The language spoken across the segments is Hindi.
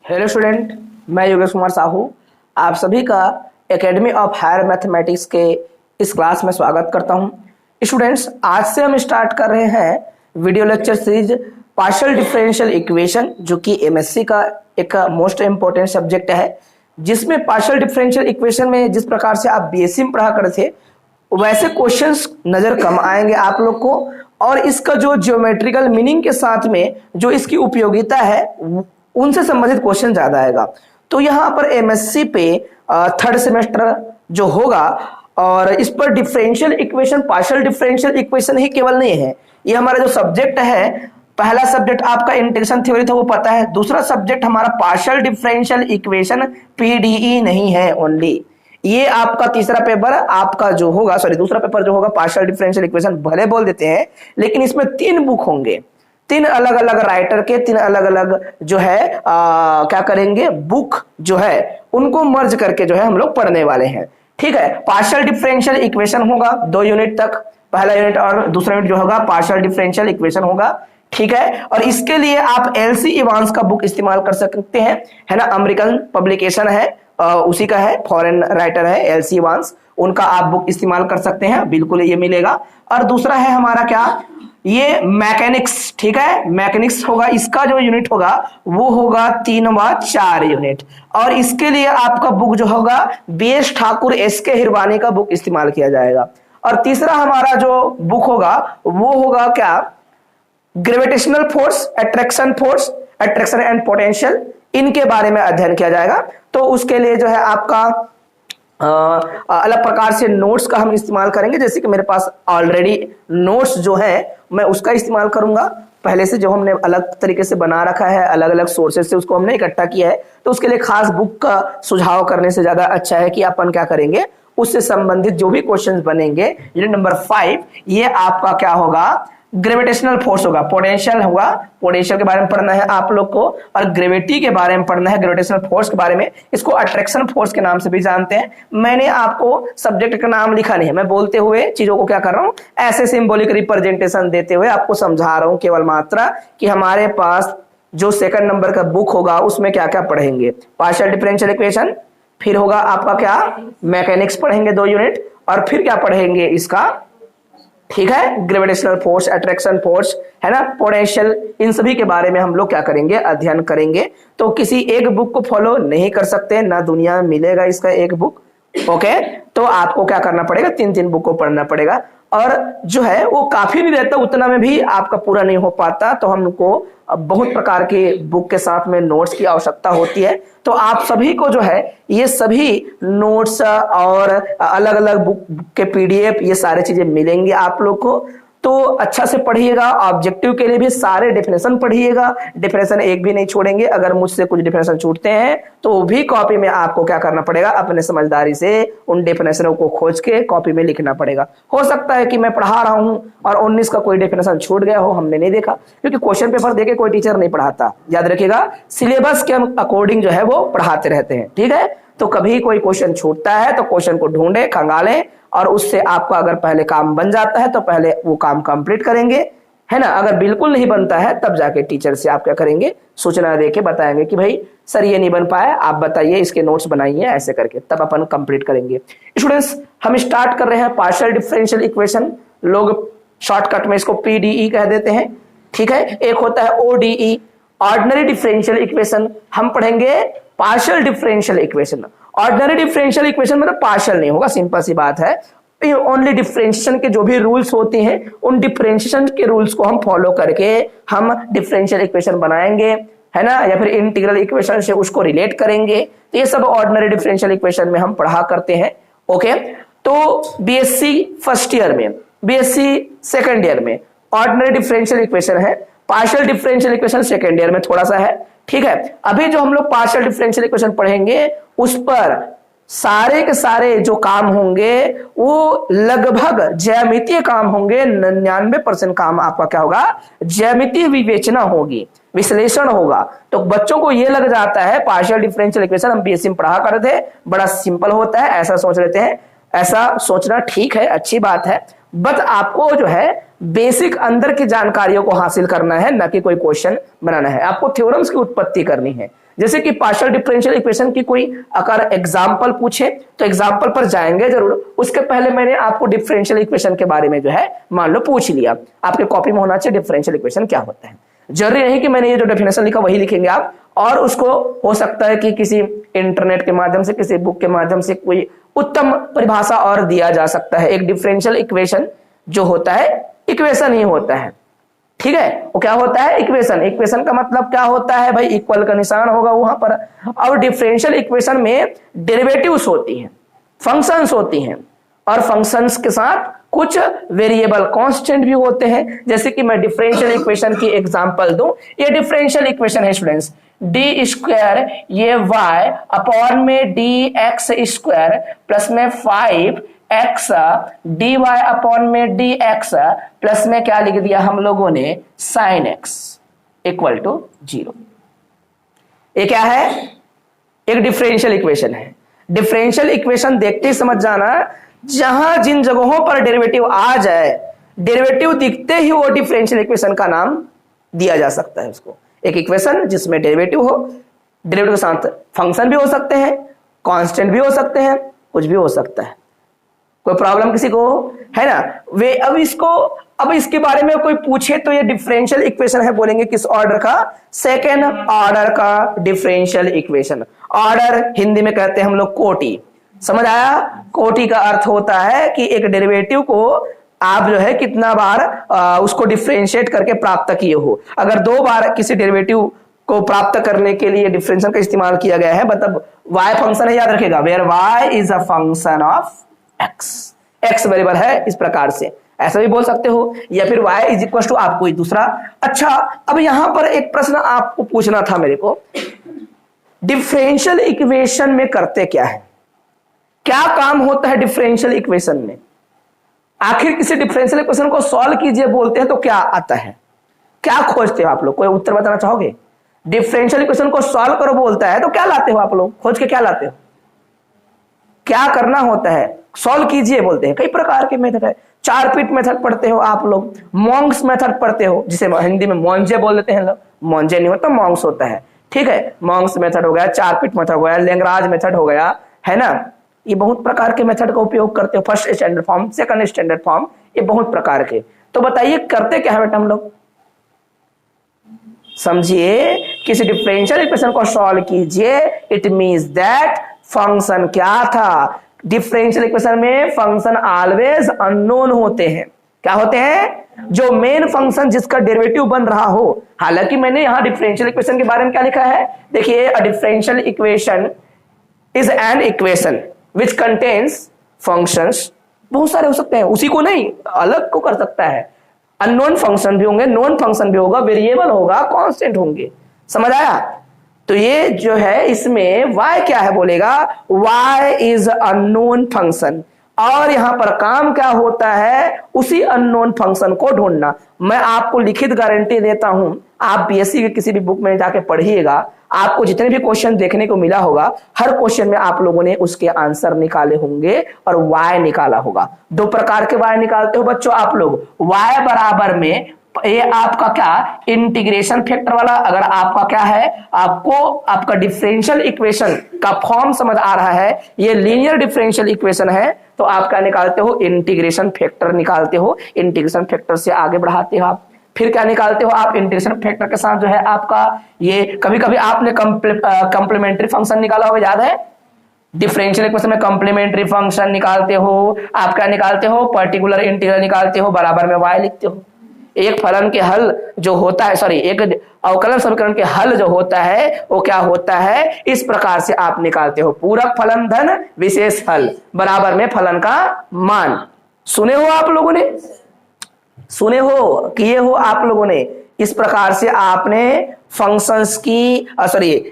हेलो स्टूडेंट, मैं योगेश कुमार साहू आप सभी का एकेडमी ऑफ हायर मैथमेटिक्स के इस क्लास में स्वागत करता हूं। स्टूडेंट्स, आज से हम स्टार्ट कर रहे हैं video lecture series partial differential equation, जो कि एमएससी का एक मोस्ट इंपॉर्टेंट सब्जेक्ट है, जिसमें पार्शियल डिफरेंशियल इक्वेशन में जिस प्रकार से आप बीएससी में पढ़ा करते थे वैसे क्वेश्चंस नजर कम आएंगे आप लोग को, और इसका जो ज्योमेट्रिकल मीनिंग के साथ में जो इसकी उपयोगिता है उनसे संबंधित क्वेश्चन ज्यादा आएगा। तो यहाँ पर एमएससी पे थर्ड सेमेस्टर जो होगा, और इस पर differential equation, partial differential equation ही केवल नहीं है, ये हमारा जो सब्जेक्ट है, पहला सब्जेक्ट आपका इंटीग्रेशन थ्योरी था वो पता है, दूसरा सब्जेक्ट हमारा पार्शियल डिफरेंशियल इक्वेशन पीडीई नहीं है ओनली। ये आपका तीसरा पेपर आपका जो होगा, दूसरा पेपर जो होगा पार्शियल डिफरेंशियल इक्वेशन भले बोल देते हैं, लेकिन इसमें 3 बुक होंगे, 3 अलग अलग राइटर के 3 अलग अलग जो है क्या करेंगे, बुक जो है उनको मर्ज करके जो है हम लोग पढ़ने वाले हैं। ठीक है, पार्शियल डिफरेंशियल इक्वेशन होगा 2 यूनिट तक, पहला यूनिट और दूसरा यूनिट जो होगा पार्शियल डिफरेंशियल इक्वेशन होगा। ठीक है, और इसके लिए आप एलसी इवांस का बुक इस्तेमाल कर सकते हैं, है ना, अमेरिकन पब्लिकेशन है, उसी का है, फॉरेन राइटर है एलसी इवांस, उनका आप बुक इस्तेमाल कर सकते हैं, बिल्कुल ये मिलेगा। और दूसरा है हमारा क्या, ये मैकेनिक्स। ठीक है, मैकेनिक्स होगा, इसका जो यूनिट होगा वो होगा 3 व 4 यूनिट, और इसके लिए आपका बुक जो होगा बीएस ठाकुर एसके हिरवानी का बुक इस्तेमाल किया जाएगा। और तीसरा हमारा जो बुक होगा वो होगा क्या, gravitational force, attraction and potential, इनके बारे में अध्ययन किया जाएगा। तो उसके लिए जो है आपका अलग प्रकार से नोट्स का हम इस्तेमाल करेंगे, जैसे कि मेरे पास ऑलरेडी नोट्स जो है मैं उसका इस्तेमाल करूंगा, पहले से जो हमने अलग तरीके से बना रखा है, अलग अलग सोर्सेज से उसको हमने इकट्ठा किया है। तो उसके लिए खास बुक का सुझाव करने से ज्यादा अच्छा है कि अपन क्या करेंगे, उससे संबंधित जो भी क्वेश्चंस बनेंगे, यूनिट नंबर 5, ये आपका क्या होगा, ग्रेविटेशनल फोर्स होगा, पोटेंशियल होगा, पोटेंशियल के बारे में पढ़ना है आप लोग को, और ग्रेविटी के बारे में पढ़ना है, ग्रेविटेशनल फोर्स के बारे में, इसको अट्रैक्शन फोर्स के नाम से भी जानते हैं। मैंने आपको सब्जेक्ट का नाम लिखा नहीं है, मैं बोलते हुए चीजों को क्या कर रहा हूं, ऐसे सिंबॉलिक रिप्रेजेंटेशन देते हुए आपको समझा रहा हूं केवल मात्रा कि हमारे पास जो सेकंड नंबर का बुक होगा उसमें क्या क्या पढ़ेंगे, पार्शियल डिफरेंशियल इक्वेशन, फिर होगा आपका क्या, मैकेनिक्स पढ़ेंगे 2 यूनिट, और फिर क्या पढ़ेंगे इसका, ठीक है, ग्रेविटेशनल फोर्स, अट्रैक्शन फोर्स, है ना, पोटेंशियल, इन सभी के बारे में हम लोग क्या करेंगे, अध्ययन करेंगे। तो किसी एक बुक को फॉलो नहीं कर सकते, ना दुनिया में मिलेगा इसका एक बुक। ओके, तो आपको क्या करना पड़ेगा, 3 बुक को पढ़ना पड़ेगा, और जो है वो काफी नहीं रहता, उतना में भी आपका पूरा नहीं हो पाता, तो हमको बहुत प्रकार के बुक के साथ में नोट्स की आवश्यकता होती है। तो आप सभी को जो है ये सभी नोट्स और अलग अलग बुक के पीडीएफ, ये सारी चीजें मिलेंगी आप लोग को। तो अच्छा से पढ़िएगा, ऑब्जेक्टिव के लिए भी सारे डेफिनेशन पढ़िएगा, डेफिनेशन एक भी नहीं छोड़ेंगे, अगर मुझसे कुछ डेफिनेशन छूटते हैं तो वो भी कॉपी में आपको क्या करना पड़ेगा, अपने समझदारी से उन डेफिनेशनों को खोज के कॉपी में लिखना पड़ेगा। हो सकता है कि मैं पढ़ा रहा हूं और 19 का कोई डेफिनेशन छूट गया हो, हमने नहीं देखा, क्योंकि क्वेश्चन पेपर देके कोई टीचर नहीं पढ़ाता, याद रखिएगा, सिलेबस के अकॉर्डिंग जो है वो पढ़ाते रहते हैं। ठीक है, तो कभी कोई क्वेश्चन छूटता है तो क्वेश्चन को ढूंढे, खंगालें, और उससे आपका अगर पहले काम बन जाता है तो पहले वो काम कंप्लीट करेंगे, है ना। अगर बिल्कुल नहीं बनता है तब जाके टीचर से आप क्या करेंगे, सूचना देके बताएंगे कि भाई सर ये नहीं बन पाया, आप बताइए, इसके नोट्स बनाइए, ऐसे करके तब अपन कंप्लीट करेंगे। स्टूडेंट्स, हम स्टार्ट कर रहे हैं पार्शियल डिफरेंशियल इक्वेशन, लोग शॉर्टकट में इसको पीडीई कह देते हैं। ठीक है, एक होता है ओडीई, ऑर्डिनरी डिफरेंशियल इक्वेशन, हम पढ़ेंगे partial differential equation. Ordinary differential equation मतलब पार्शियल नहीं होगा, सिंपल सी बात है, ओनली डिफरेंशिएशन के जो भी रूल्स होते हैं उन डिफरेंशिएशन के रूल्स को हम फॉलो करके हम डिफरेंशियल इक्वेशन बनाएंगे, है ना, या फिर इंटीग्रल इक्वेशन से उसको रिलेट करेंगे। तो ये सब ऑर्डिनरी डिफरेंशियल इक्वेशन में हम पढ़ा करते हैं। ओके, तो बीएससी फर्स्ट ईयर में, बीएससी सेकंड ईयर में ऑर्डिनरी डिफरेंशियल इक्वेशन है, partial differential equation second year में थोड़ा सा है। ठीक है, अभी जो हम लोग पार्शियल डिफरेंशियल इक्वेशन पढ़ेंगे उस पर सारे के सारे जो काम होंगे वो लगभग ज्यामितीय काम होंगे, 99% काम आपका क्या होगा, ज्यामितीय विवेचना होगी, विश्लेषण होगा। तो बच्चों को ये लग जाता है पार्शियल डिफरेंशियल इक्वेशन हम बीएससी में पढ़ा करते थे, बड़ा सिंपल होता है, ऐसा सोच लेते हैं। ऐसा सोचना ठीक है, अच्छी बात है, बट आपको जो है बेसिक अंदर की जानकारियों को हासिल करना है, न कि कोई क्वेश्चन बनाना है। आपको थ्योरम्स की उत्पत्ति करनी है, जैसे कि पार्शियल डिफरेंशियल इक्वेशन की कोई अगर एग्जांपल पूछे तो एग्जांपल पर जाएंगे जरूर, उसके पहले मैंने आपको डिफरेंशियल इक्वेशन के बारे में जो है मान लो पूछ लिया। आपके कॉपी में होना चाहिए डिफरेंशियल इक्वेशन क्या होता है। जरूरी नहीं कि मैंने ये जो डेफिनेशन लिखा वही लिखेंगे आप, और उसको हो सकता है कि किसी इंटरनेट के माध्यम से, किसी बुक के माध्यम से कोई उत्तम परिभाषा और दिया जा सकता है। एक डिफरेंशियल इक्वेशन जो होता है इक्वेशन ही होता है, ठीक है। वो क्या होता है? इक्वेशन। इक्वेशन का मतलब क्या होता है भाई? इक्वल का निशान होगा वहां पर। और डिफरेंशियल इक्वेशन में डेरिवेटिव्स होती हैं, फंक्शंस होती हैं, और फंक्शंस के साथ कुछ वेरिएबल कांस्टेंट भी होते हैं। जैसे कि मैं डिफरेंशियल इक्वेशन की एग्जांपल दूं, ये डिफरेंशियल इक्वेशन है स्टूडेंट्स, डी स्क्वायर ये y अपॉन में डी एक्स स्क्वायर प्लस में 5x dy अपॉन में डी एक्स प्लस में क्या लिख दिया हम लोगों ने साइन x इक्वल टू 0। ये क्या है? एक डिफरेंशियल इक्वेशन है। डिफरेंशियल इक्वेशन देखते ही समझ जाना, जहां जिन जगहों पर डेरिवेटिव आ जाए, डेरिवेटिव दिखते ही वो डिफरेंशियल इक्वेशन का नाम दिया जा सकता है उसको। एक इक्वेशन जिसमें डेरिवेटिव हो, डेरिवेटिव के साथ फंक्शन भी हो सकते हैं, कांस्टेंट भी हो सकते हैं, कुछ भी हो सकता है। कोई प्रॉब्लम किसी को है ना? वे अब इसके बारे में कोई पूछे तो ये डिफरेंशियल इक्वेशन है, बोलेंगे किस ऑर्डर का? सेकेंड ऑर्डर का डिफरेंशियल इक्वेशन। ऑर्डर हिंदी में कहते हैं हम लोग कोटि। समझ आया? कोटि का अर्थ होता है कि एक डेरिवेटिव को आप जो है कितना बार उसको डिफरेंशिएट करके प्राप्त किए हो। अगर 2 बार किसी डेरिवेटिव को प्राप्त करने के लिए डिफरेंशियल का इस्तेमाल किया गया है, मतलब y फंक्शन है, याद रखेगा, where y is a function of x, x variable है, इस प्रकार से ऐसा भी बोल सकते हो, या फिर y इज इक्वल टू आप कोई दूसरा। अच्छा, अब यहां पर एक प्रश्न आपको पूछना था मेरे को, डिफरेंशियल इक्वेशन में करते क्या है? क्या काम होता है डिफरेंशियल इक्वेशन में? आखिर किसी डिफरेंशियल इक्वेशन को सॉल्व कीजिए बोलते हैं तो क्या आता है? क्या खोजते हो आप लोग? कोई उत्तर बताना चाहोगे? डिफरेंशियल इक्वेशन को सॉल्व करो बोलता है तो क्या लाते हो आप लोग? खोज के क्या लाते हो? क्या करना होता है? सॉल्व कीजिए बोलते हैं। कई प्रकार के मेथड है। 4 पीट मेथड पढ़ते हो आप लोग, मॉन्क्स मेथड पढ़ते हो, जिसे हिंदी में मॉन्जे बोल देते हैं लोग। मॉन्जे नहीं होता, मॉन्क्स होता है, ठीक है। मॉन्क्स मेथड हो गया, 4 पीट मेथड हो गया, लैग्रांज मेथड हो गया, है ना। ये बहुत प्रकार के मेथड का उपयोग करते हो। First standard form, second standard form, ये बहुत प्रकार के। तो बताइए करते क्या है बेटा हम लोग? समझिए, किसी डिफरेंशियल इक्वेशन को सॉल्व कीजिए, इट मींस दैट फंक्शन क्या था? डिफरेंशियल इक्वेशन में फंक्शन ऑलवेज अननोन होते हैं। क्या होते हैं? जो मेन फंक्शन जिसका डेरिवेटिव बन रहा हो। हालांकि मैंने यहां डिफरेंशियल इक्वेशन के बारे में क्या लिखा है, देखिए, a differential equation is an equation which contains functions. बहुत सारे हो सकते हैं, उसी को नहीं, अलग को कर सकता है। अननोन फंक्शन भी होंगे, नोन फंक्शन भी होगा, वेरिएबल होगा, कांस्टेंट होंगे। समझ आया? तो ये जो है इसमें y क्या है बोलेगा, y इज अननोन फंक्शन। और यहां पर काम क्या होता है? उसी अननोन फंक्शन को ढूंढना। मैं आपको लिखित गारंटी देता हूं, आप बीएससी के किसी भी बुक में जाके पढ़िएगा, आपको जितने भी क्वेश्चन देखने को मिला होगा, हर क्वेश्चन में आप लोगों ने उसके आंसर निकाले होंगे और y निकाला होगा। 2 प्रकार के y निकालते हो बच्चों आप लोग। y बराबर में ये आपका क्या, इंटीग्रेशन फैक्टर वाला। अगर आपका क्या है, आपको आपका डिफरेंशियल इक्वेशन का फॉर्म समझ आ रहा है, ये लीनियर डिफरेंशियल इक्वेशन है, तो आप क्या निकालते हो? इंटीग्रेशन फैक्टर निकालते हो। इंटीग्रेशन फैक्टर से आगे बढ़ाते हो आप। फिर क्या निकालते हो आप? इंटीग्रेशन फैक्टर के साथ जो है आपका ये, कभी कभी आपने कंप्लीमेंट्री फंक्शन निकाला होगा, याद है? डिफरेंशियल इक्वेशन में कंप्लीमेंट्री फंक्शन निकालते हो। आप क्या निकालते हो? पर्टिकुलर इंटीग्रल निकालते हो, बराबर में y लिखते हो। एक फलन के हल जो होता है, सॉरी, एक अवकलन समीकरण के हल जो होता है वो क्या होता है? इस प्रकार से आप निकालते हो, पूरक फलन धन विशेष हल बराबर में फलन का मान। सुने हो आप लोगों ने? सुने हो, किए हो आप लोगों ने? इस प्रकार से आपने फंक्शंस की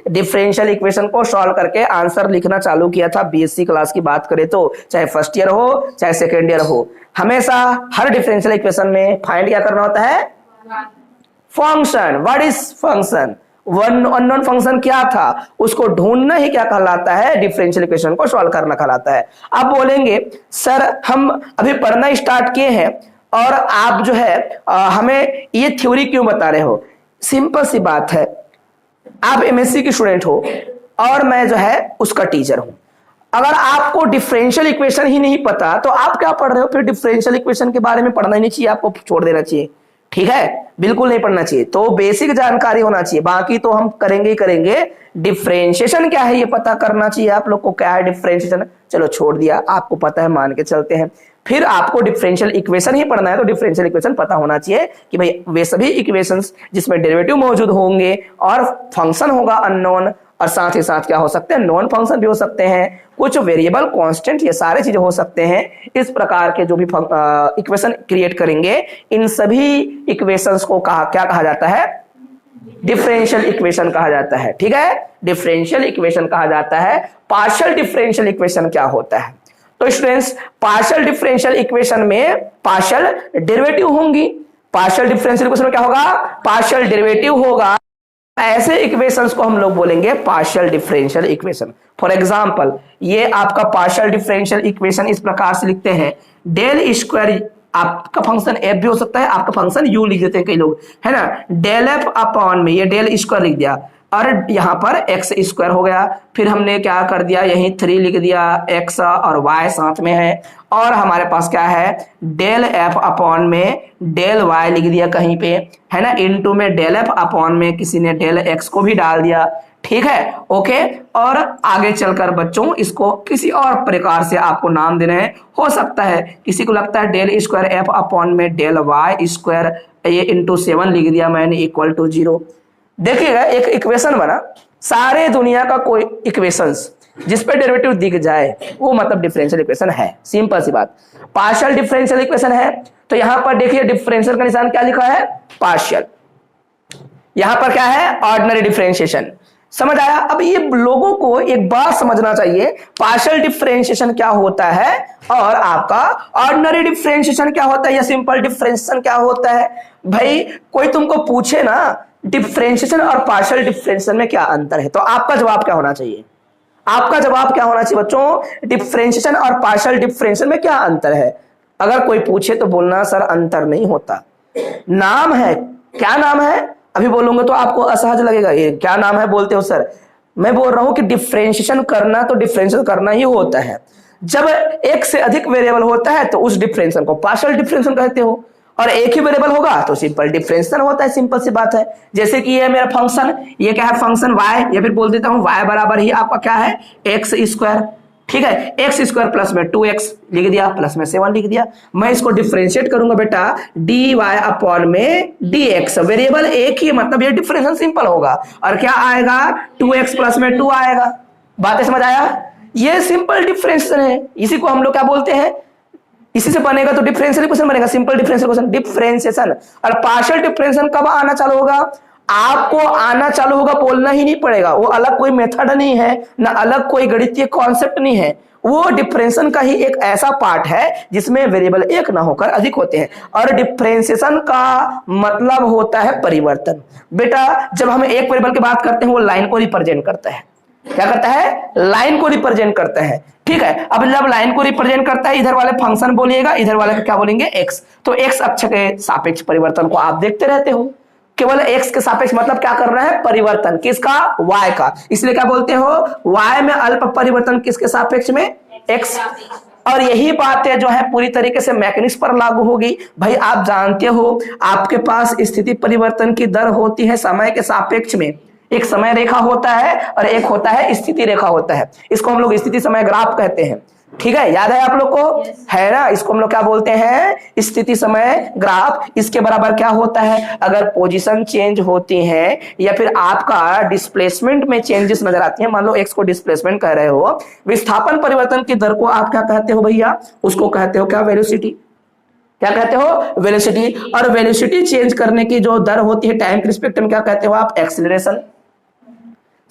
डिफरेंशियल इक्वेशन को सॉल्व करके आंसर लिखना चालू किया था। बीएससी क्लास की बात करें तो, चाहे फर्स्ट ईयर हो चाहे सेकेंड ईयर हो, हमेशा हर डिफरेंशियल इक्वेशन में फाइंड क्या करना होता है? Function. What is function? One unknown function क्या था, उसको ढूंढना ही क्या कहलाता है? डिफरेंशियल इक्वेशन को सॉल्व करना कहलाता है। आप बोलेंगे सर हम अभी पढ़ना स्टार्ट किए हैं और आप जो है हमें ये थ्योरी क्यों बता रहे हो? सिंपल सी बात है, आप एमएससी की स्टूडेंट हो और मैं जो है उसका टीचर हूं। अगर आपको डिफरेंशियल इक्वेशन ही नहीं पता तो आप क्या पढ़ रहे हो? फिर डिफरेंशियल इक्वेशन के बारे में पढ़ना ही नहीं चाहिए, आपको छोड़ देना चाहिए। ठीक है, बिल्कुल नहीं पढ़ना चाहिए। तो बेसिक जानकारी होना चाहिए, बाकी तो हम करेंगे ही करेंगे। डिफरेंशिएशन क्या है ये पता करना चाहिए आप लोग को। क्या है डिफरेंशिएशन? चलो छोड़ दिया, आपको पता है, मान के चलते हैं। फिर आपको डिफरेंशियल इक्वेशन ही पढ़ना है तो डिफरेंशियल इक्वेशन पता होना चाहिए कि भाई वे सभी इक्वेशंस जिसमें डेरिवेटिव मौजूद होंगे और फंक्शन होगा अननोन, और साथ ही साथ क्या हो सकते हैं, नॉन फंक्शन भी हो सकते हैं, कुछ वेरिएबल कांस्टेंट, ये सारे चीजें हो सकते हैं। इस प्रकार के जो भी इक्वेशन क्रिएट करेंगे, इन सभी इक्वेशंस को क्या कहा जाता है? डिफरेंशियल इक्वेशन कहा जाता है। ठीक है, डिफरेंशियल इक्वेशन कहा जाता है। पार्शियल डिफरेंशियल इक्वेशन क्या होता है? तो स्टूडेंट्स, पार्शियल डिफरेंशियल इक्वेशन में पार्शियल डेरिवेटिव होंगी। पार्शियल डिफरेंशियल इक्वेशन में क्या होगा? पार्शियल डेरिवेटिव होगा। ऐसे इक्वेशंस को हम लोग बोलेंगे partial differential equation. For example, ये आपका पार्शियल डिफरेंशियल इक्वेशन इस प्रकार से लिखते हैं, डेल स्क्वायर, आपका फंक्शन एफ भी हो सकता है, आपका फंक्शन यू लिख देते हैं कई लोग, है ना। डेल एफ अपॉन में ये डेल स्क्वायर लिख दिया और यहाँ पर एक्स स्क्वायर हो गया। फिर हमने क्या कर दिया, यहीं 3 लिख दिया, एक्स और वाई साथ में है। और हमारे पास क्या है, डेल एफ अपॉन में डेल वाई लिख दिया कहीं पे, है ना। इनटू में डेल एफ अपॉन में किसी ने डेल एक्स को भी डाल दिया। ठीक है, ओके। और आगे चलकर बच्चों इसको किसी और प्रकार से आपको नाम देना है। हो सकता है किसी को लगता है डेल स्क्वायर एफ अपॉन में डेल वाई स्क्वायर, ये इंटू 7 लिख दिया मैंने, इक्वल टू 0। देखिएगा, एक इक्वेशन बना, सारे दुनिया का कोई इक्वेशंस जिस पे डेरिवेटिव दिख जाए वो मतलब डिफरेंशियल इक्वेशन है। सिंपल सी बात, पार्शियल डिफरेंशियल इक्वेशन है। तो यहां पर देखिए डिफरेंशियल का निशान क्या लिखा है? पार्शियल। यहां पर क्या है? Ordinary differentiation. समझ आया? अब ये लोगों को एक बात समझना चाहिए, पार्शियल डिफरेंशिएशन क्या होता है और आपका ऑर्डिनरी डिफरेंशिएशन क्या होता है या सिंपल डिफरेंशिएशन क्या होता है। भाई कोई तुमको पूछे ना डिफरेंशिएशन और पार्शियल डिफरेंशिएशन में क्या अंतर है, तो आपका जवाब क्या होना चाहिए? आपका जवाब क्या होना चाहिए बच्चों? डिफरेंशिएशन और पार्शियल डिफरेंशिएशन में क्या अंतर है? अगर कोई पूछे तो बोलना सर अंतर नहीं होता, नाम है। क्या नाम है? अभी बोलूंगा तो आपको असहज लगेगा, ये क्या नाम है बोलते हो सर। मैं बोल रहा हूं कि डिफरेंशिएशन करना तो डिफरेंशियल करना ही होता है। जब एक से अधिक वेरिएबल होता है तो उस डिफरेंशियल को पार्शियल डिफरेंशियल कहते हो, और एक ही वेरिएबल होगा तो सिंपल डिफरेंशियल होता है। सिंपल सी बात है। जैसे कि ये मेरा फंक्शन, ये क्या है? फंक्शन y, या फिर बोल देता हूं y बराबर ही आपका क्या है? X square. ठीक है, एक्स स्क्वायर प्लस में 2x लिख दिया, प्लस में 7 लिख दिया। मैं इसको डिफरेंशिएट करूंगा बेटा, dy अपॉन में dx, वेरिएबल एक ही, मतलब ये डिफरेंशियल सिंपल होगा। और क्या आएगा? 2x प्लस में 2 आएगा। बातें समझ आया? ये सिंपल डिफरेंशियल है, इसी को हम लोग क्या बोलते हैं? इसी से बनेगा तो डिफरेंशियल इक्वेशन बनेगा, सिंपल डिफरेंशियल इक्वेशन, डिफरेंशिएशन। और पार्शियल डिफरेंशिएशन कब आना चालू होगा? आपको आना चालू होगा, बोलना ही नहीं पड़ेगा। वो अलग कोई मेथड नहीं है, ना अलग कोई गणितीय कॉन्सेप्ट नहीं है। वो डिफरेंशिएशन का ही एक ऐसा पार्ट है जिसमें वेरिएबल एक ना होकर अधिक होते हैं। और डिफरेंशिएशन का मतलब होता है परिवर्तन। बेटा जब हम एक वेरिएबल की बात करते हैं वो लाइन को रिप्रेजेंट करता है। क्या करता है? लाइन को रिप्रेजेंट करता है। ठीक है, अब जब लाइन को रिप्रेजेंट करता है, इधर वाले फंक्शन बोलिएगा, इधर वाले क्या बोलेंगे? एक्स। तो एक्स अक्ष के सापेक्ष परिवर्तन को आप देखते रहते हो। केवल एक्स के सापेक्ष मतलब क्या कर रहा है? परिवर्तन। किसका? वाई का। इसलिए क्या बोलते हो? वाई में अल्प परिवर्तन किसके सापेक्ष में? एक्स। और यही बातें जो है पूरी तरीके से मैकेनिक्स पर लागू होगी। भाई आप जानते हो आपके पास स्थिति परिवर्तन की दर होती है समय के सापेक्ष में। एक समय रेखा होता है और एक होता है स्थिति रेखा होता है। इसको हम लोग स्थिति समय ग्राफ कहते हैं। ठीक है, याद है आप लोग को? है ना? इसको हम लोग क्या बोलते हैं? स्थिति समय ग्राफ। इसके बराबर क्या होता है? अगर पोजीशन चेंज होती है या फिर आपका डिस्प्लेसमेंट में चेंजेस नजर आती है, मान लो एक्स को डिस्प्लेसमेंट कह रहे हो, विस्थापन परिवर्तन की दर को आप क्या कहते हो भैया? उसको कहते हो क्या? वेलोसिटी। क्या कहते हो? वेलोसिटी। और वेलोसिटी चेंज करने की जो दर होती है टाइम के रिस्पेक्ट में, क्या कहते हो आप? एक्सीलरेशन।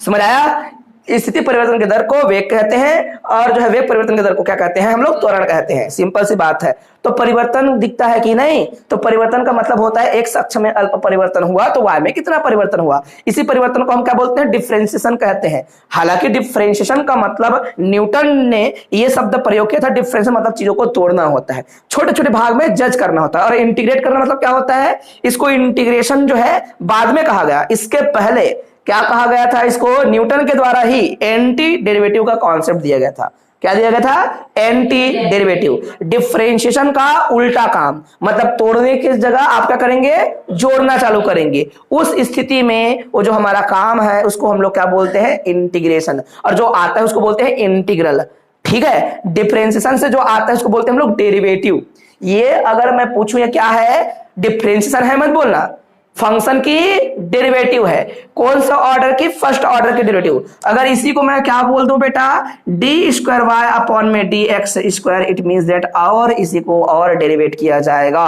समझ आया? स्थिति परिवर्तन की दर को वेग कहते हैं और जो है वेग परिवर्तन की दर को क्या कहते हैं? हम लोग त्वरण कहते हैं। सिंपल सी बात है। तो परिवर्तन दिखता है कि नहीं? तो परिवर्तन का मतलब होता है एक्स अक्ष में अल्प परिवर्तन हुआ तो वाई में कितना परिवर्तन हुआ। इसी परिवर्तन को हम क्या बोलते हैं? डिफरेंशिएशन कहते हैं। हालांकि डिफरेंशिएशन का मतलब न्यूटन ने ये शब्द प्रयोग किया था, डिफरेंशिएशन मतलब चीजों को तोड़ना होता है, छोटे छोटे भाग में जज करना होता है। और इंटीग्रेट करना मतलब क्या होता है? इसको इंटीग्रेशन जो है बाद में कहा गया। इसके पहले क्या कहा गया था इसको? न्यूटन के द्वारा ही एंटी डेरिवेटिव का कॉन्सेप्ट दिया गया था। क्या दिया गया था? एंटी डेरिवेटिव, डिफरेंशिएशन का उल्टा काम, मतलब तोड़ने की जगह आप क्या करेंगे? जोड़ना चालू करेंगे। उस स्थिति में वो जो हमारा काम है उसको हम लोग क्या बोलते हैं? इंटीग्रेशन। और जो आता है उसको बोलते हैं इंटीग्रल। ठीक है, डिफरेंशिएशन से जो आता है उसको बोलते हैं हम लोग डेरिवेटिव। ये अगर मैं पूछूं ये क्या है? डिफरेंशिएशन है, मत बोलना, फंक्शन की डेरिवेटिव है। कौन सा ऑर्डर की? फर्स्ट ऑर्डर की डेरिवेटिव। अगर इसी को मैं क्या बोल दूं बेटा? डी स्क्वायर वाई अपॉन में D x square, it means that और इसी को और डेरिवेट किया जाएगा।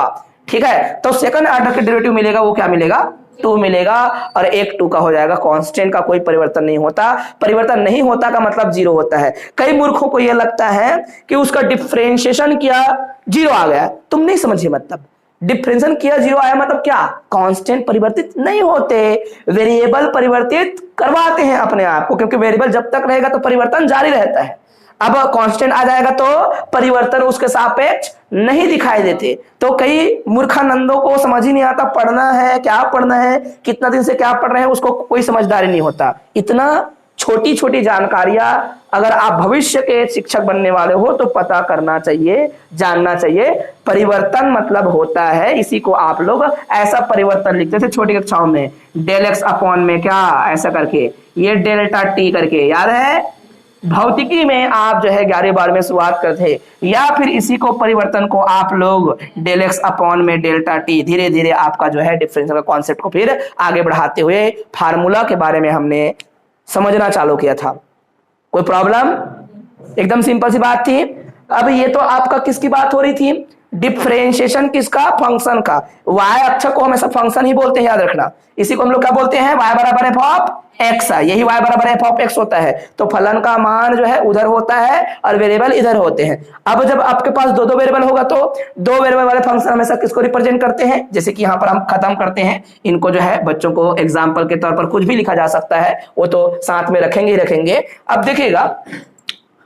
ठीक है, तो सेकंड ऑर्डर का डेरिवेटिव मिलेगा, वो क्या मिलेगा? 2 मिलेगा, और एक 2 का हो जाएगा। कांस्टेंट का कोई परिवर्तन नहीं होता। परिवर्तन नहीं होता का मतलब 0 होता है। कई मूर्खों को यह लगता है कि उसका डिफरेंशिएशन किया 0 आ गया। तुम नहीं समझिए, मतलब डिफरेंशिएशन किया 0 आया मतलब क्या? कांस्टेंट परिवर्तित नहीं होते, वेरिएबल परिवर्तित करवाते हैं अपने आप को, क्योंकि वेरिएबल जब तक रहेगा तो परिवर्तन जारी रहता है। अब कांस्टेंट आ जाएगा तो परिवर्तन उसके सापेक्ष नहीं दिखाई देते। तो कई मूर्खानंदों को समझ ही नहीं आता पढ़ना है क्या पढ़ना है, कितना दिन से क्या पढ़ रहे हैं, उसको कोई समझदारी नहीं होता। इतना छोटी छोटी जानकारियां अगर आप भविष्य के शिक्षक बनने वाले हो तो पता करना चाहिए, जानना चाहिए। परिवर्तन मतलब होता है, इसी को आप लोग ऐसा परिवर्तन लिखते थे छोटी कक्षाओं में, डेल एक्स अपॉन में क्या ऐसा करके, ये डेल्टा टी करके, याद है? भौतिकी में आप जो है 11 में शुरुआत करते, या फिर इसी को परिवर्तन को आप लोग डेल एक्स अपॉन में डेल्टा टी, धीरे धीरे आपका जो है डिफरेंशियल कॉन्सेप्ट को फिर आगे बढ़ाते हुए फार्मूला के बारे में हमने समझना चालू किया था। कोई प्रॉब्लम? एकदम सिंपल सी बात थी। अब ये तो आपका किसकी बात हो रही थी? डिफरेंशिएशन किसका? फंक्शन का। y अक्षर को हमेशा फंक्शन ही बोलते हैं, याद रखना। इसी को हम लोग क्या बोलते हैं? y बराबर एफ ऑफ एक्स, यही y बराबर एफ ऑफ एक्स होता है। तो फलन का मान जो है उधर होता है और वेरिएबल इधर होते हैं। अब जब आपके पास दो दो वेरिएबल होगा तो दो वेरिएबल वाले फंक्शन हमेशा किसको रिप्रेजेंट करते हैं? जैसे कि यहाँ पर हम खत्म करते हैं इनको, जो है बच्चों को एग्जाम्पल के तौर पर कुछ भी लिखा जा सकता है, वो तो साथ में रखेंगे ही रखेंगे। अब देखिएगा,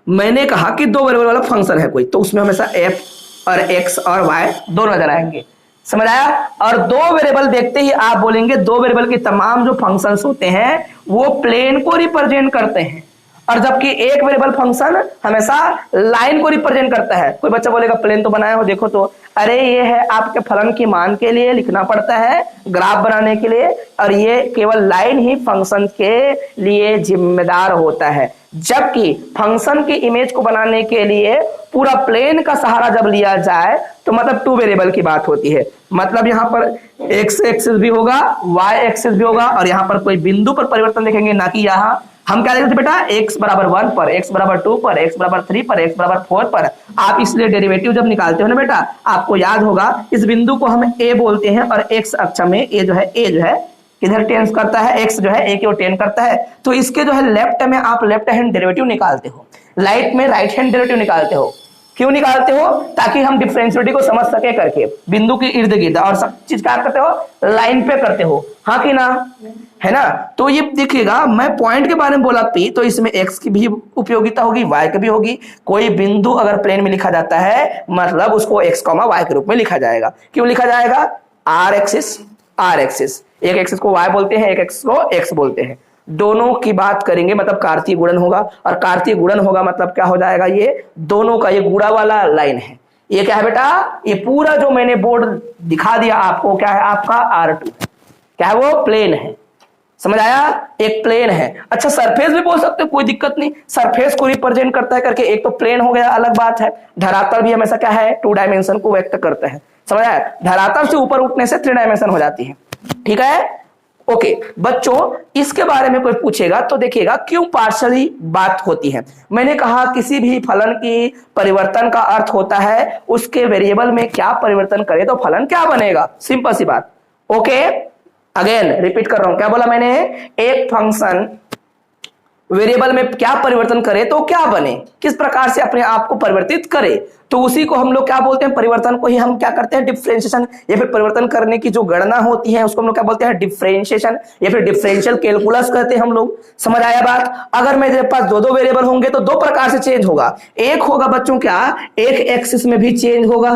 मैंने कहा कि दो वेरिएबल वाला फंक्शन है कोई, तो उसमें हमेशा एफ और एक्स और वाई दो नजर आएंगे, समझ आया? और दो वेरिएबल देखते ही आप बोलेंगे दो वेरिएबल के तमाम जो फंक्शंस होते हैं वो प्लेन को रिप्रेजेंट करते हैं, और जबकि एक वेरिएबल फंक्शन हमेशा लाइन को रिप्रेजेंट करता है। कोई बच्चा बोलेगा प्लेन तो बनाया हो, देखो तो, अरे ये है आपके फलन की मान के लिए लिखना पड़ता है, ग्राफ बनाने के लिए, और ये केवल लाइन ही फंक्शन के लिए जिम्मेदार होता है। जबकि फंक्शन की इमेज को बनाने के लिए पूरा प्लेन का सहारा जब लिया जाए तो मतलब टू वेरिएबल की बात होती है। मतलब यहाँ पर एक्स एक्सिस भी होगा, वाई एक्सिस भी होगा, और यहाँ पर कोई बिंदु पर परिवर्तन देखेंगे, ना कि यहाँ हम क्या देखते बेटा? x बराबर 1 पर, x बराबर 2 पर, x बराबर 3 पर, x बराबर 4 पर। आप इसलिए डेरिवेटिव जब निकालते हो ना बेटा, आपको याद होगा इस बिंदु को हम a बोलते हैं, और x अक्ष में a जो है किधर टेंस करता है? x जो है a की ओर टेंड करता है। तो इसके जो है लेफ्ट में आप लेफ्ट हैंड डेरिवेटिव निकालते हो, राइट में राइट हैंड डेरिवेटिव निकालते हो। क्यों निकालते हो? ताकि हम डिफरेंशिएबिलिटी को समझ सके करके, बिंदु के इर्द गिर्द, और सब चीज क्या करते हो? लाइन पे करते हो, हाँ कि ना? है ना? तो ये देखिएगा, मैं पॉइंट के बारे में बोला थी, तो इसमें x की भी उपयोगिता होगी, y की भी होगी। कोई बिंदु अगर प्लेन में लिखा जाता है मतलब उसको x, y के रूप में लिखा जाएगा। क्यों लिखा जाएगा? r एक्सिस, एक एक्सिस को y बोलते हैं, एक एक्सिस को x बोलते हैं। दोनों की बात करेंगे मतलब कार्तीय गुणन होगा, और कार्तीय गुणन होगा मतलब क्या हो जाएगा? ये दोनों का ये गुणा वाला लाइन है। ये क्या है बेटा? ये पूरा जो मैंने बोर्ड दिखा दिया आपको क्या है? आपका R2 क्या है? वो प्लेन है, समझ आया? एक प्लेन है। अच्छा, सरफेस भी बोल सकते हो, कोई दिक्कत नहीं, सरफेस को रिप्रेजेंट करता है करके। एक तो प्लेन हो गया, अलग बात है। धरातल भी हमेशा क्या है? 2 डायमेंशन को व्यक्त करता है, समझ आया? धरातल से ऊपर उठने से 3 डायमेंशन हो जाती है, ठीक है? ओके बच्चों, इसके बारे में कोई पूछेगा तो देखिएगा क्यों पार्शियली बात होती है। मैंने कहा किसी भी फलन की परिवर्तन का अर्थ होता है उसके वेरिएबल में क्या परिवर्तन करे तो फलन क्या बनेगा, सिंपल सी बात। ओके, अगेन रिपीट कर रहा हूं, क्या बोला मैंने? एक फंक्शन वेरिएबल में क्या परिवर्तन करे तो क्या बने, किस प्रकार से अपने आप को परिवर्तित करे, तो उसी को हम लोग क्या बोलते हैं? परिवर्तन को ही हम क्या करते हैं? डिफरेंशिएशन, या फिर परिवर्तन करने की जो गणना होती है उसको हम लोग क्या बोलते हैं? डिफरेंशिएशन, या फिर डिफरेंशियल कैलकुलस कहते हैं हम लोग। समझ आया बात? अगर मेरे पास दो वेरिएबल होंगे तो दो प्रकार से चेंज होगा। एक होगा बच्चों क्या? एक एक्सिस में भी चेंज होगा,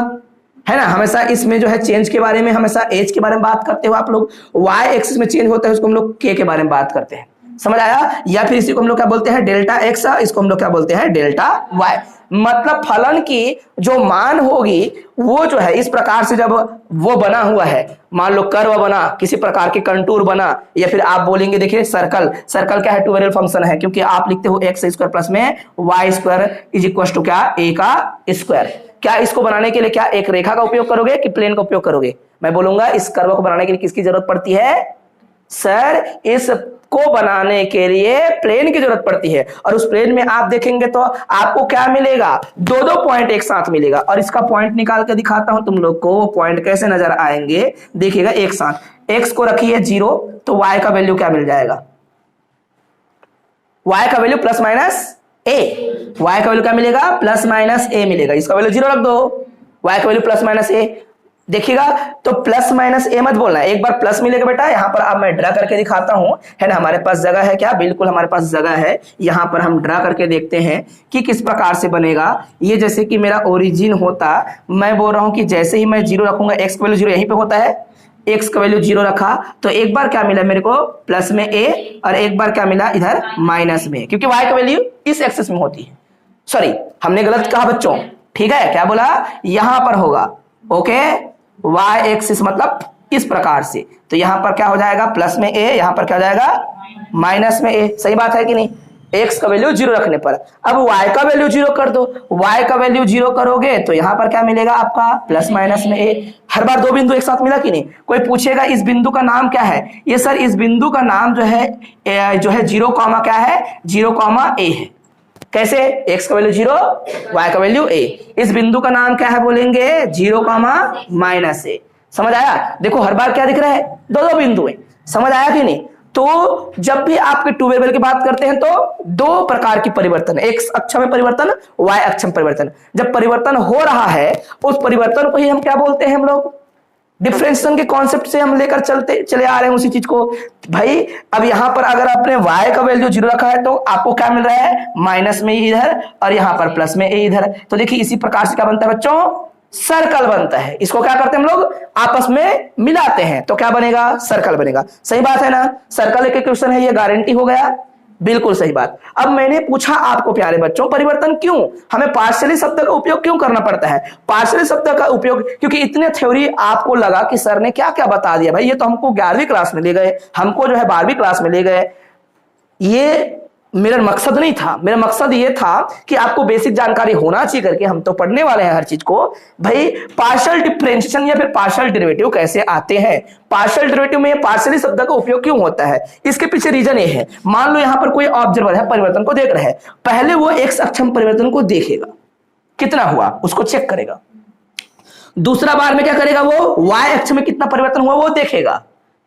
है ना। हमेशा इसमें जो है चेंज के बारे में, हमेशा एज के बारे में बात करते हो आप लोग। वाई एक्सिस में चेंज होता है उसको हम लोग के बारे में बात करते हैं, समझ आया। या फिर इसी को हम लोग क्या बोलते हैं, डेल्टा एक्स, इसको हम लोग क्या बोलते हैं, डेल्टा वाई। मतलब फलन की जो मान होगी वो जो है इस प्रकार से, जब वो बना हुआ है, मान लो कर्व बना, किसी प्रकार के कंटूर बना, या फिर आप बोलेंगे देखिए सर्कल, सर्कल क्या है, टू वेरिएबल फंक्शन है, क्योंकि आप लिखते हो एक्स स्क्वायर प्लस में Y square is equal to क्या, ए का स्क्वायर। क्या इसको बनाने के लिए क्या एक रेखा का उपयोग करोगे कि प्लेन का उपयोग करोगे? मैं बोलूंगा इस कर्व को बनाने के लिए किसकी जरूरत पड़ती है सर, इस को बनाने के लिए प्लेन की जरूरत पड़ती है। और उस प्लेन में आप देखेंगे तो आपको क्या मिलेगा, दो दो पॉइंट एक साथ मिलेगा। और इसका पॉइंट निकाल के दिखाता हूं तुम लोग को, वो पॉइंट कैसे नजर आएंगे देखिएगा एक साथ। एक्स को रखिए 0 तो वाई का वैल्यू क्या मिल जाएगा, वाई का वैल्यू प्लस माइनस ए, वाई का वैल्यू क्या मिलेगा, प्लस माइनस ए मिलेगा। इसका वैल्यू 0 रख दो, वाई का वैल्यू प्लस माइनस ए। देखिएगा तो प्लस माइनस ए मत बोलना है, एक बार प्लस मिलेगा बेटा। यहां पर अब मैं ड्रा करके दिखाता हूं, है ना। हमारे पास जगह है क्या, बिल्कुल हमारे पास जगह है। यहां पर हम ड्रा करके देखते हैं कि किस प्रकार से बनेगा ये। जैसे कि मेरा ओरिजिन होता, मैं बोल रहा हूं कि जैसे ही मैं 0 रखूंगा, एक्स का वैल्यू 0 यहीं पे होता है, एक्स का वैल्यू 0 रखा तो एक बार क्या मिला मेरे को, प्लस में ए, और एक बार क्या मिला इधर माइनस में, क्योंकि वाई का वैल्यू इस एक्सिस में होती है। सॉरी हमने गलत कहा बच्चों, ठीक है, क्या बोला, यहां पर होगा, ओके। वाई एक्सिस मतलब इस प्रकार से, तो यहां पर क्या हो जाएगा, प्लस में ए, यहां पर क्या हो जाएगा माइनस में ए। सही बात है कि नहीं, एक्स का वैल्यू 0 रखने पर। अब वाई का वैल्यू 0 कर दो, वाई का वैल्यू 0 करोगे तो यहां पर क्या मिलेगा आपका, प्लस माइनस में ए। हर बार दो बिंदु एक साथ मिला कि नहीं। कोई पूछेगा इस बिंदु का नाम क्या है, ये सर इस बिंदु का नाम जो है 0 कॉमा क्या है, 0 कॉमा ए है। कैसे, x का वैल्यू 0, y का वैल्यू a। इस बिंदु का नाम क्या है बोलेंगे, 0 कॉमा माइनस ए। समझ आया, देखो हर बार क्या दिख रहा है, दो दो बिंदु है। समझ आया कि नहीं। तो जब भी आपके टू वेरिएबल की बात करते हैं तो दो प्रकार की परिवर्तन, x अक्ष में परिवर्तन, y अक्ष में परिवर्तन। जब परिवर्तन हो रहा है उस परिवर्तन को ही हम क्या बोलते हैं, हम लोग डिफरेंशिएशन के कॉन्सेप्ट से हम लेकर चले आ रहे हैं उसी चीज को। भाई अब यहां पर अगर आपने y का वैल्यू 0 रखा है तो आपको क्या मिल रहा है, माइनस में इधर, और यहां पर प्लस में ए इधर। तो देखिए इसी प्रकार से क्या बनता है बच्चों, सर्कल बनता है। इसको क्या करते हैं हम लोग, आपस में मिलाते हैं तो क्या बनेगा, सर्कल बनेगा। सही बात है ना, सर्कल एक क्वेश्चन है, ये गारंटी हो गया, बिल्कुल सही बात। अब मैंने पूछा आपको प्यारे बच्चों, परिवर्तन क्यों, हमें पार्शियली शब्द का उपयोग क्यों करना पड़ता है। पार्शियली शब्द का उपयोग क्योंकि इतने थ्योरी आपको लगा कि सर ने क्या क्या बता दिया, भाई ये तो हमको 11वीं क्लास में ले गए, हमको जो है 12वीं क्लास में ले गए। ये मेरा मकसद नहीं था, मेरा मकसद ये था कि आपको बेसिक जानकारी होना चाहिए करके हम तो पढ़ने वाले हैं हर चीज को। भाई पार्शियल डिफरेंशिएशन या फिर पार्शियल डेरिवेटिव कैसे आते हैं, पार्शियल डेरिवेटिव में पार्शियली शब्द का उपयोग क्यों होता है, इसके पीछे रीजन ये है। मान लो यहां पर कोई ऑब्जर्वर है, परिवर्तन को देख रहा है, पहले वो एक्स अक्षम परिवर्तन को देखेगा, कितना हुआ उसको चेक करेगा। दूसरा बार में क्या करेगा, वो वाई अक्ष में कितना परिवर्तन हुआ वो देखेगा,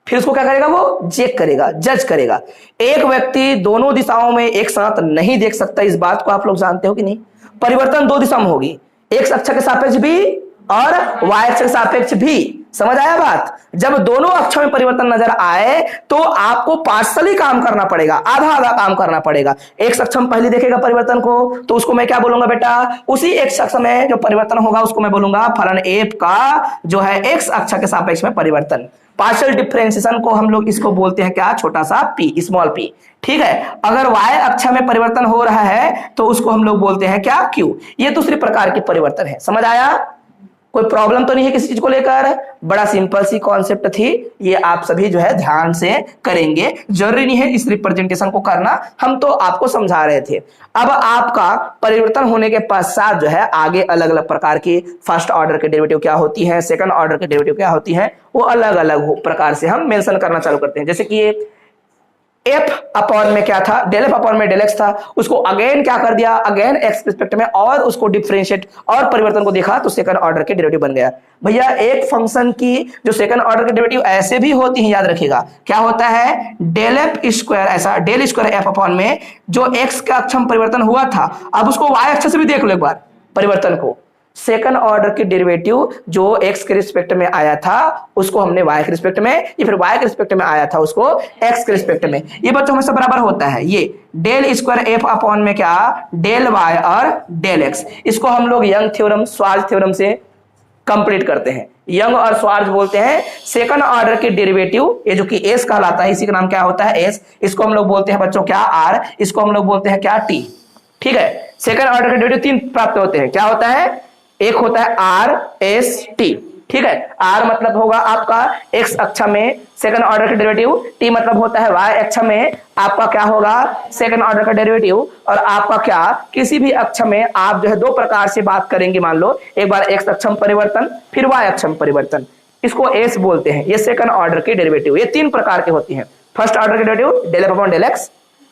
फिर उसको क्या करेगा, वो चेक करेगा, जज करेगा। एक व्यक्ति दोनों दिशाओं में एक साथ नहीं देख सकता, इस बात को आप लोग जानते हो कि नहीं। परिवर्तन दो दिशा में होगी, एक्स अक्ष के सापेक्ष भी और वाई अक्ष के सापेक्ष भी। समझ आया बात। जब दोनों अक्षों में परिवर्तन नजर आए तो आपको पार्शियली काम करना पड़ेगा, आधा आधा काम करना पड़ेगा। एक्स अक्ष में पहले देखेगा परिवर्तन को तो उसको मैं क्या बोलूंगा बेटा, उसी एक्स अक्ष में जो परिवर्तन होगा उसको मैं बोलूंगा फलन एफ का जो है एक्स अक्ष के सापेक्ष में परिवर्तन। पार्शियल डिफरेंशिएशन को हम लोग इसको बोलते हैं क्या, छोटा सा पी, स्मॉल पी। ठीक है, अगर y अक्ष में परिवर्तन हो रहा है तो उसको हम लोग बोलते हैं क्या, q। ये दूसरी प्रकार की परिवर्तन है। समझ आया, कोई प्रॉब्लम तो नहीं है किसी चीज को लेकर, बड़ा सिंपल सी कॉन्सेप्ट थी। ये आप सभी जो है ध्यान से करेंगे, जरूरी नहीं है इस रिप्रेजेंटेशन को करना, हम तो आपको समझा रहे थे। अब आपका परिवर्तन होने के पश्चात जो है आगे अलग अलग प्रकार की फर्स्ट ऑर्डर के डेरिवेटिव क्या होती है, सेकंड ऑर्डर के डेरिवेटिव क्या होती है, वो अलग अलग प्रकार से हम मेंशन करना चालू करते हैं। जैसे कि ये एफ अपॉन में क्या था, डेल एफ अपॉन में डेल एक्स था, उसको अगेन क्या कर दिया, अगेन एक्स रिस्पेक्ट में, और उसको डिफरेंशिएट और परिवर्तन को देखा तो सेकंड ऑर्डर के डेरिवेटिव बन गया। भैया एक फंक्शन की जो सेकंड ऑर्डर के डेरिवेटिव ऐसे भी होती हैं, याद रखिएगा क्या होता है, डेल एफ स्क्वायर, ऐसा डेल स्क्वायर एफ अपॉन में जो एक्स का अक्ष में परिवर्तन हुआ था, अब उसको वाई अक्ष से भी देख लो एक बार परिवर्तन को। सेकंड ऑर्डर के डेरिवेटिव जो x के रिस्पेक्ट में आया था उसको हमने y के रिस्पेक्ट में, या फिर y के रिस्पेक्ट में आया था उसको x के रिस्पेक्ट में, ये बच्चों हमेशा बराबर होता है। ये डेल स्क्वायर एफ अपॉन में क्या, डेल y और डेल x। इसको हम लोग यंग थ्योरम, स्वार्ज थ्योरम से कंप्लीट करते हैं। यंग और श्वार्ट्ज बोलते हैं सेकंड ऑर्डर के डेरिवेटिव, ये जो कि एस कहलाता है, इसी का नाम क्या होता है एस। इसको हम लोग बोलते हैं बच्चों क्या आर, इसको हम लोग बोलते हैं क्या टी। ठीक है, सेकंड ऑर्डर के डेरिवेटिव 3 प्राप्त होते हैं, क्या होता है, एक होता है आर एस टी। ठीक है, आर मतलब होगा आपका एक्स अक्ष में सेकंड ऑर्डर का डेरिवेटिव, टी मतलब होता है वाई अक्ष में आपका क्या होगा सेकंड ऑर्डर का डेरिवेटिव, और आपका क्या किसी भी अक्ष में आप जो है 2 प्रकार से बात करेंगे। मान लो एक बार एक्स अक्ष में परिवर्तन, फिर वाई अक्ष में परिवर्तन, इसको एस बोलते हैं। ये सेकंड ऑर्डर की डेरिवेटिव, ये 3 प्रकार के होती हैं। फर्स्ट ऑर्डर की derivative del F upon del X,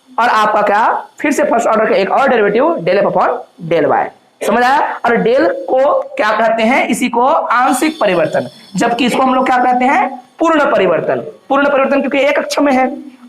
और आपका क्या फिर से फर्स्ट ऑर्डर का एक और derivative del F upon del Y. समझ आया? और डेल को क्या कहते हैं, इसी को आंशिक परिवर्तन, जबकि इसको हम लोग क्या कहते हैं पूर्ण परिवर्तन। पूर्ण परिवर्तन क्योंकि एक अक्ष में है,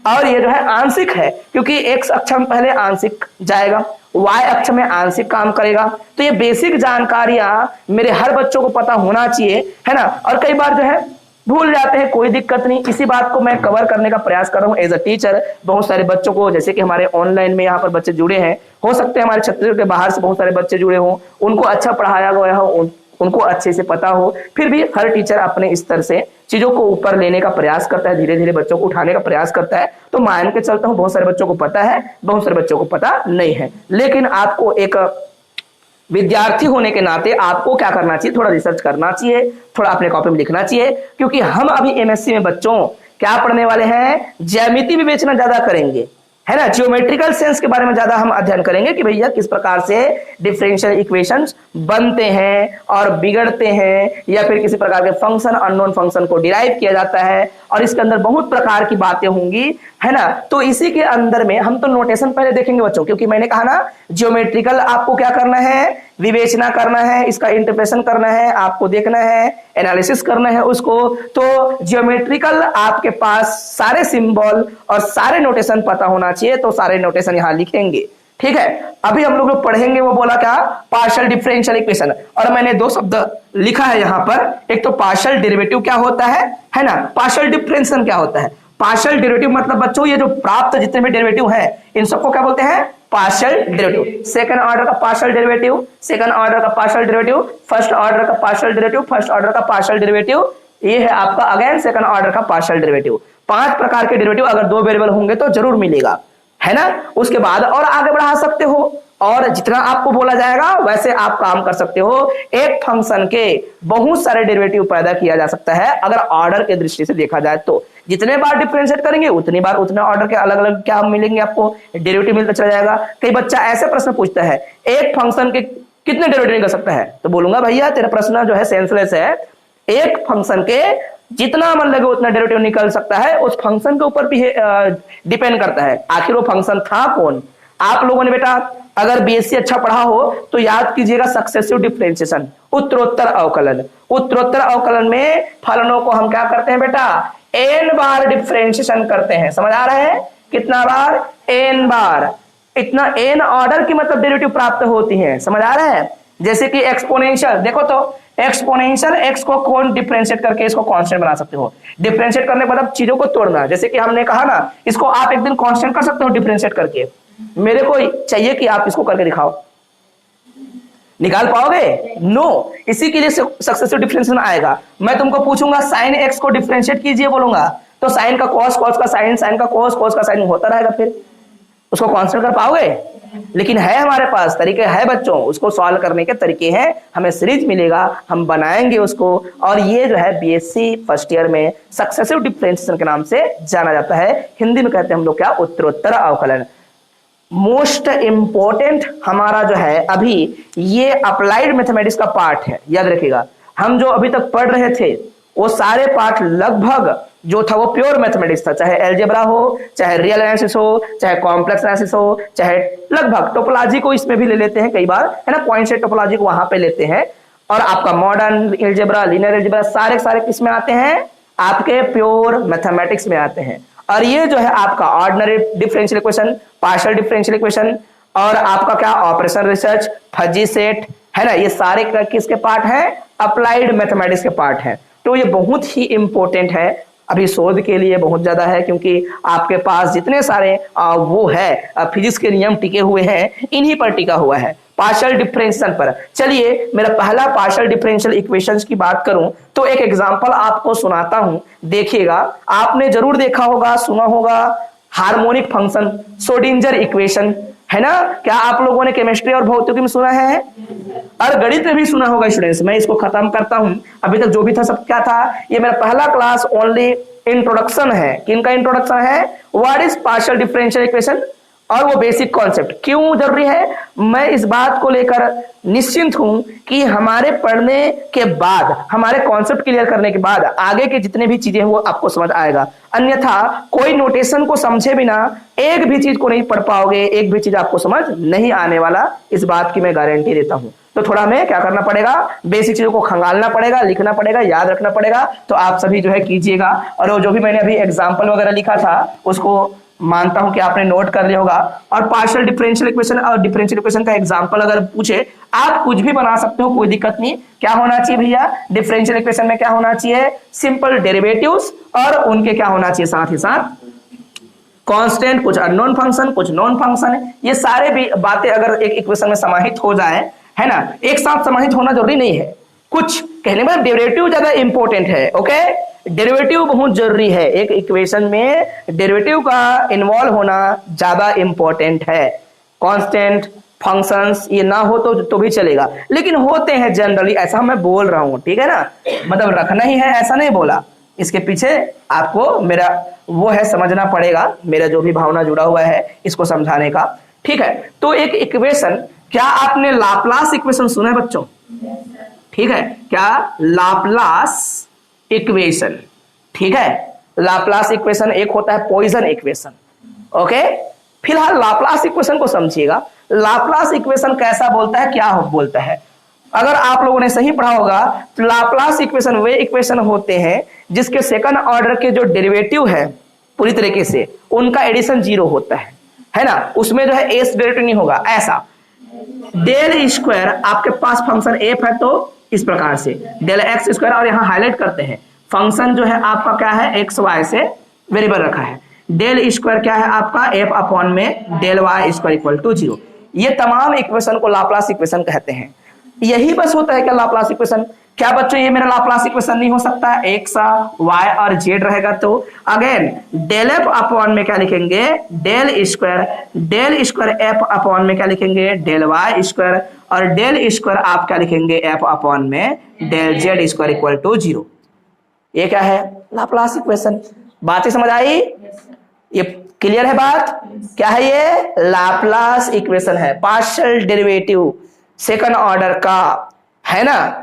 और ये जो है आंशिक है क्योंकि एक्स अक्ष में पहले आंशिक जाएगा, वाई अक्ष में आंशिक काम करेगा। तो ये बेसिक जानकारियां मेरे हर बच्चों को पता होना चाहिए, है ना। और कई बार जो है भूल जाते हैं, कोई दिक्कत नहीं, इसी बात को मैं कवर करने का प्रयास कर रहा हूँ एज अ टीचर। बहुत सारे बच्चों को, जैसे कि हमारे ऑनलाइन में यहाँ पर बच्चे जुड़े हैं, हो सकते हैं हमारे छत्तीसगढ़ के बाहर से बहुत सारे बच्चे जुड़े हों, उनको अच्छा पढ़ाया गया हो, उनको अच्छे से पता हो, फिर भी हर टीचर अपने स्तर से चीजों को ऊपर लेने का प्रयास करता है, धीरे धीरे बच्चों को उठाने का प्रयास करता है। तो मान के चलता हूँ बहुत सारे बच्चों को पता है, बहुत सारे बच्चों को पता नहीं है, लेकिन आपको एक विद्यार्थी होने के नाते आपको क्या करना चाहिए, थोड़ा रिसर्च करना चाहिए, थोड़ा अपने कॉपी में लिखना चाहिए, क्योंकि हम अभी एमएससी में बच्चों क्या पढ़ने वाले हैं, ज्यामिति विवेचना ज्यादा करेंगे, है ना। जियोमेट्रिकल सेंस के बारे में ज्यादा हम अध्ययन करेंगे कि भैया किस प्रकार से डिफरेंशियल इक्वेशंस बनते हैं और बिगड़ते हैं, या फिर किसी प्रकार के फंक्शन अननोन फंक्शन को डिराइव किया जाता है, और इसके अंदर बहुत प्रकार की बातें होंगी, है ना। तो इसी के अंदर में हम तो नोटेशन पहले देखेंगे बच्चों, क्योंकि मैंने कहा ना जियोमेट्रिकल आपको क्या करना है, विवेचना करना है, इसका इंटरप्रेशन करना है, आपको देखना है, एनालिसिस करना है उसको। तो जियोमेट्रिकल आपके पास सारे सिंबल और सारे नोटेशन पता होना चाहिए, तो सारे नोटेशन यहां लिखेंगे। ठीक है, अभी हम लोग जो पढ़ेंगे वो बोला क्या, पार्शियल डिफरेंशियल इक्वेशन, और मैंने 2 शब्द लिखा है यहाँ पर, एक तो पार्शियल डेरिवेटिव क्या होता है ना, पार्शियल डिफरेंशियल क्या होता है। पार्शियल डेरिवेटिव मतलब बच्चों ये जो प्राप्त जितने भी डेरिवेटिव हैं इन सबको क्या बोलते हैं, पार्शियल डेरिवेटिव। सेकंड ऑर्डर का पार्शियल डेरिवेटिव, सेकंड ऑर्डर का पार्शियल डेरिवेटिव, फर्स्ट ऑर्डर का पार्शियल डेरिवेटिव, फर्स्ट ऑर्डर का पार्शियल डेरिवेटिव, ये है आपका अगेन सेकंड ऑर्डर का पार्शियल डेरिवेटिव। 5 प्रकार के डेरिवेटिव अगर 2 वेरिएबल होंगे तो जरूर मिलेगा, है ना। उसके बाद और आगे बढ़ा सकते हो, और जितना आपको बोला जाएगा वैसे आप काम कर सकते हो। एक फंक्शन के बहुत सारे डेरिवेटिव पैदा किया जा सकता है अगर ऑर्डर के दृष्टि से देखा जाए तो। जितने बार डिफरेंशिएट करेंगे उतनी बार उतने ऑर्डर के अलग अलग क्या मिलेंगे आपको, डेरिवेटिव मिलता चला जाएगा। कई बच्चा ऐसे प्रश्न पूछता है एक फंक्शन के कितने डेरिवेटिव निकल सकता है, तो बोलूंगा भैया तेरा प्रश्न जो है सेंसलेस है। एक फंक्शन के जितना मन लगे उतना डेरिवेटिव निकल सकता है, उस फंक्शन के ऊपर भी डिपेंड करता है आखिर वो फंक्शन था कौन। आप लोगों ने बेटा अगर बीएससी अच्छा पढ़ा हो तो याद कीजिएगा सक्सेसिव डिफरेंशिएशन, उत्तरोत्तर अवकलन। उत्तरोत्तर अवकलन में फलनों को हम क्या करते हैं बेटा, n बार डिफरेंशिएशन करते हैं। समझ आ रहा है, कितना बार, n बार, इतना n ऑर्डर की मतलब डेरिवेटिव प्राप्त होती है। समझ आ रहा है, जैसे कि एक्सपोनेंशियल, देखो तो एक्सपोनेंशियल एक्स को कौन डिफरेंशिएट करके इसको कांस्टेंट बना सकते हो। डिफरेंशिएट करने मतलब चीजों को तोड़ना, जैसे कि हमने कहा ना इसको आप एक दिन कांस्टेंट कर सकते हो डिफरेंशिएट करके। मेरे को चाहिए कि आप इसको करके दिखाओ, निकाल पाओगे? नो। इसी के लिए सक्सेसिव डिफरेंशिएशन आएगा। मैं तुमको पूछूंगा साइन एक्स को डिफरेंशिएट कीजिए, बोलूंगा तो साइन का कॉस, कॉस का साइन, साइन का कॉस, कॉस का साइन होता रहेगा, फिर उसको कांस्टेंट कर पाओगे? लेकिन है हमारे पास तरीके, है बच्चों, उसको सॉल्व करने के तरीके हैं, हमें सीरीज मिलेगा, हम बनाएंगे उसको। और ये जो है बीएससी फर्स्ट ईयर में सक्सेसिव डिफरेंशिएशन के नाम से जाना जाता है। हिंदी में कहते हैं हम लोग क्या, उत्तरोत्तर अवकलन। मोस्ट इंपॉर्टेंट हमारा जो है अभी ये अप्लाइड मैथमेटिक्स का पार्ट है, याद रखिएगा। हम जो अभी तक पढ़ रहे थे वो सारे पार्ट लगभग जो था वो प्योर मैथमेटिक्स था, चाहे एलजेब्रा हो, चाहे रियल एनालिसिस हो, चाहे कॉम्प्लेक्स एनालिसिस हो, चाहे लगभग टोपोलॉजी को इसमें भी ले लेते हैं कई बार, है ना, पॉइंट सेट टोपोलॉजी को वहां पे लेते हैं। और आपका मॉडर्न एलजेब्रा, लीनियर एलजेब्रा सारे किस में आते हैं, आपके प्योर मैथमेटिक्स में आते हैं। और ये जो है आपका ordinary differential equation, partial differential equation, और आपका क्या ऑपरेशन रिसर्च, फजी सेट, है ना, ये सारे किसके पार्ट हैं, अप्लाइड मैथमेटिक्स के पार्ट हैं। तो ये बहुत ही इंपॉर्टेंट है अभी शोध के लिए, बहुत ज्यादा है, क्योंकि आपके पास जितने सारे वो है फिजिक्स के नियम टिके हुए हैं इन्हीं पर टिका हुआ है। पार्शियल डिफरेंशियल पर। चलिए मेरा पहला पार्शियल डिफरेंशियल इक्वेशंस की बात करूं तो एक एग्जांपल आपको सुनाता हूं, देखिएगा। आपने जरूर देखा होगा, सुना होगा हार्मोनिक फंक्शन, श्रोडिंगर इक्वेशन, है ना। क्या आप लोगों ने केमिस्ट्री और भौतिकी में सुना है और गणित में भी सुना होगा स्टूडेंट्स। मैं इसको खत्म करता हूं, अभी तक जो भी था सब क्या था, ये मेरा पहला क्लास ओनली इंट्रोडक्शन है। किनका इंट्रोडक्शन है, what is partial differential equation और वो बेसिक कॉन्सेप्ट क्यों जरूरी है। मैं इस बात को लेकर निश्चिंत हूं कि हमारे पढ़ने के बाद, हमारे कॉन्सेप्ट क्लियर करने के बाद आगे के जितने भी चीजें हैं वो आपको समझ आएगा। अन्यथा कोई नोटेशन को समझे बिना एक भी चीज को नहीं पढ़ पाओगे, एक भी चीज आपको समझ नहीं आने वाला, इस बात की मैं गारंटी देता हूं। तो थोड़ा हमें क्या करना पड़ेगा, बेसिक चीजों को खंगालना पड़ेगा, लिखना पड़ेगा, याद रखना पड़ेगा। तो आप सभी जो है कीजिएगा। और वो जो भी मैंने अभी एग्जाम्पल वगैरह लिखा था उसको मानता हूं कि आपने नोट कर लिया होगा। और पार्शियल डिफरेंशियल इक्वेशन और डिफरेंशियल इक्वेशन का एग्जांपल अगर पूछे, आप कुछ भी बना सकते हो, कोई दिक्कत नहीं। क्या होना चाहिए भैया, डिफरेंशियल इक्वेशन में क्या होना चाहिए, सिंपल डेरिवेटिव्स और उनके क्या होना चाहिए साथ ही साथ कांस्टेंट, कुछ अननोन फंक्शन, कुछ नॉन फंक्शन। ये सारे भी बातें अगर एक इक्वेशन में समाहित हो जाए, है ना, एक साथ समाहित होना जरूरी नहीं है। कुछ कहने में डेरिवेटिव ज्यादा इंपॉर्टेंट है। ओके, डेरिवेटिव बहुत जरूरी है, एक इक्वेशन में डेरिवेटिव का इन्वॉल्व होना ज्यादा इंपॉर्टेंट है। कांस्टेंट फंक्शंस ये ना हो तो भी चलेगा, लेकिन होते हैं जनरली, ऐसा मैं बोल रहा हूं, ठीक है ना, मतलब रखना ही है ऐसा नहीं बोला। इसके पीछे आपको मेरा वो है समझना पड़ेगा, मेरा जो भी भावना जुड़ा हुआ है इसको समझाने का, ठीक है। तो एक इक्वेशन, क्या आपने लाप्लास इक्वेशन सुना है बच्चों, ठीक है, क्या लाप्लास इक्वेशन, ठीक है। लाप्लास इक्वेशन एक होता है पॉइजन इक्वेशन। ओके, फिलहाल लाप्लास इक्वेशन को समझिएगा। लाप्लास इक्वेशन कैसा बोलता है, क्या बोलता है। अगर आप लोगों ने सही पढ़ा होगा तो लाप्लास इक्वेशन वे इक्वेशन होते हैं जिसके सेकंड ऑर्डर के जो डेरिवेटिव है पूरी तरीके से उनका एडिशन 0 होता है ना। उसमें जो है एस डेरिवेटिव नहीं होगा। ऐसा डेल स्क्वायर, आपके पास फंक्शन एफ है तो इस प्रकार से डेल एक्स स्क्वायर, और यहां हाईलाइट करते हैं फंक्शन जो है आपका क्या है, एक्स वाई से वेरिएबल रखा है। डेल स्क्वायर क्या है आपका, एफ अपॉन में del Y square equal to 0। ये तमाम इक्वेशन को लाप्लास इक्वेशन कहते हैं। यही बस होता है क्या लाप्लास इक्वेशन। क्या बच्चों ये मेरा लाप्लास इक्वेशन नहीं हो सकता, एक्स वाई और जेड रहेगा तो अगेन डेल एफ अपॉन में क्या लिखेंगे, डेल स्क्वायर एफ अपॉन में क्या लिखेंगे, डेल वाई स्क्वायर, और डेल स्क्वायर आप क्या लिखेंगे, एफ अपॉन में del Z square equal to 0। ये क्या है, लाप्लास इक्वेशन। बातें समझ आई, ये क्लियर है बात। क्या है ये, लाप्लास इक्वेशन है, पार्शियल डेरिवेटिव सेकंड ऑर्डर का, है ना।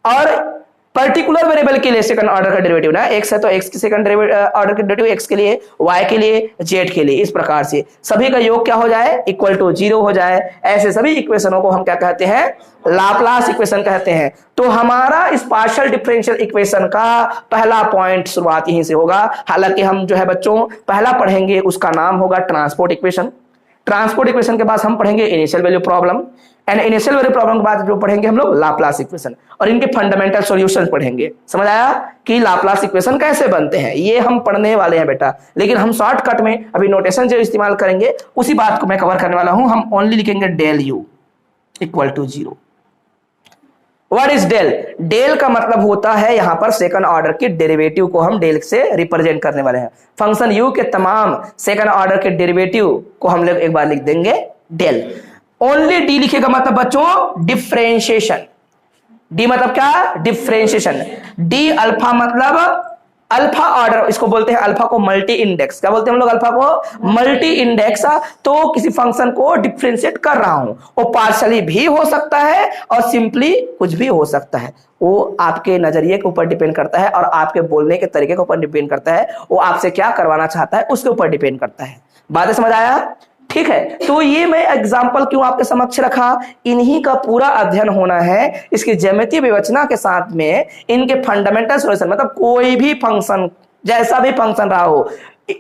और पर्टिकुलर वेरिएबल के लिए सेकंड ऑर्डर का डेरिवेटिव ना, एक्स है तो एक्स की सेकंड ऑर्डर का डेरिवेटिव एक्स के लिए, वाई के लिए, जेड के लिए, इस प्रकार से सभी का योग क्या हो जाए, इक्वल टू 0 हो जाए। ऐसे सभी इक्वेशनों को हम क्या कहते हैं, लाप्लास इक्वेशन कहते हैं। तो हमारा इस पार्शियल डिफरेंशियल इक्वेशन का पहला पॉइंट शुरुआत यहीं से होगा। हालांकि हम जो है बच्चों पहला पढ़ेंगे उसका नाम होगा ट्रांसपोर्ट इक्वेशन। ट्रांसपोर्ट इक्वेशन के बाद हम पढ़ेंगे initial value problem, and initial value problem के बाद जो पढ़ेंगे हम लोग लाप्लास इक्वेशन, और इनके फंडामेंटल सॉल्यूशन पढ़ेंगे। समझ आया कि लाप्लास इक्वेशन कैसे बनते हैं, ये हम पढ़ने वाले हैं बेटा। लेकिन हम शॉर्टकट में अभी नोटेशन जो इस्तेमाल करेंगे उसी बात को मैं कवर करने वाला हूं। हम ओनली लिखेंगे del U equal to 0। What is del, del का मतलब होता है यहां पर सेकंड ऑर्डर के डेरिवेटिव को हम डेल से रिप्रेजेंट करने वाले हैं। फंक्शन यू के तमाम सेकंड ऑर्डर के डेरिवेटिव को हम लोग एक बार लिख देंगे डेल। ओनली डी लिखेगा मतलब बच्चों डिफरेंशिएशन। डी मतलब क्या, डिफरेंशिएशन। डी अल्फा मतलब अल्फा ऑर्डर, इसको बोलते हैं अल्फा को मल्टी इंडेक्स। क्या बोलते हैं हम लोग, अल्फा को मल्टी इंडेक्स। तो किसी फंक्शन को डिफरेंशिएट कर रहा हूं, वो पार्शियली भी हो सकता है और सिंपली कुछ भी हो सकता है। वो आपके नजरिए के ऊपर डिपेंड करता है और आपके बोलने के तरीके के ऊपर डिपेंड करता है। वो आपसे क्या करवाना चाहता है उसके ऊपर डिपेंड करता है। बातें समझ आया, ठीक है। तो ये मैं एग्जाम्पल क्यों आपके समक्ष रखा, इन्हीं का पूरा अध्ययन होना है, इसकी ज्यामितीय विवेचना के साथ में इनके फंडामेंटल सॉल्यूशन। मतलब कोई भी फंक्शन, जैसा भी फंक्शन रहा हो,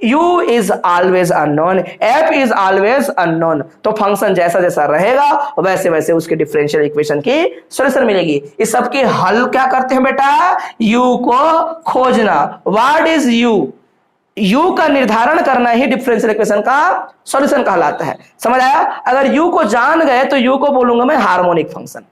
u is always unknown, f is always unknown. तो फंक्शन जैसा जैसा रहेगा वैसे वैसे उसके डिफरेंशियल इक्वेशन की सॉल्यूशन मिलेगी। इस सब के हल क्या करते हैं बेटा, u को खोजना। व्हाट इज u, यू का निर्धारण करना ही डिफरेंशियल इक्वेशन का सॉल्यूशन कहलाता है। समझ आया? अगर यू को जान गए तो यू को बोलूंगा मैं हार्मोनिक फंक्शन।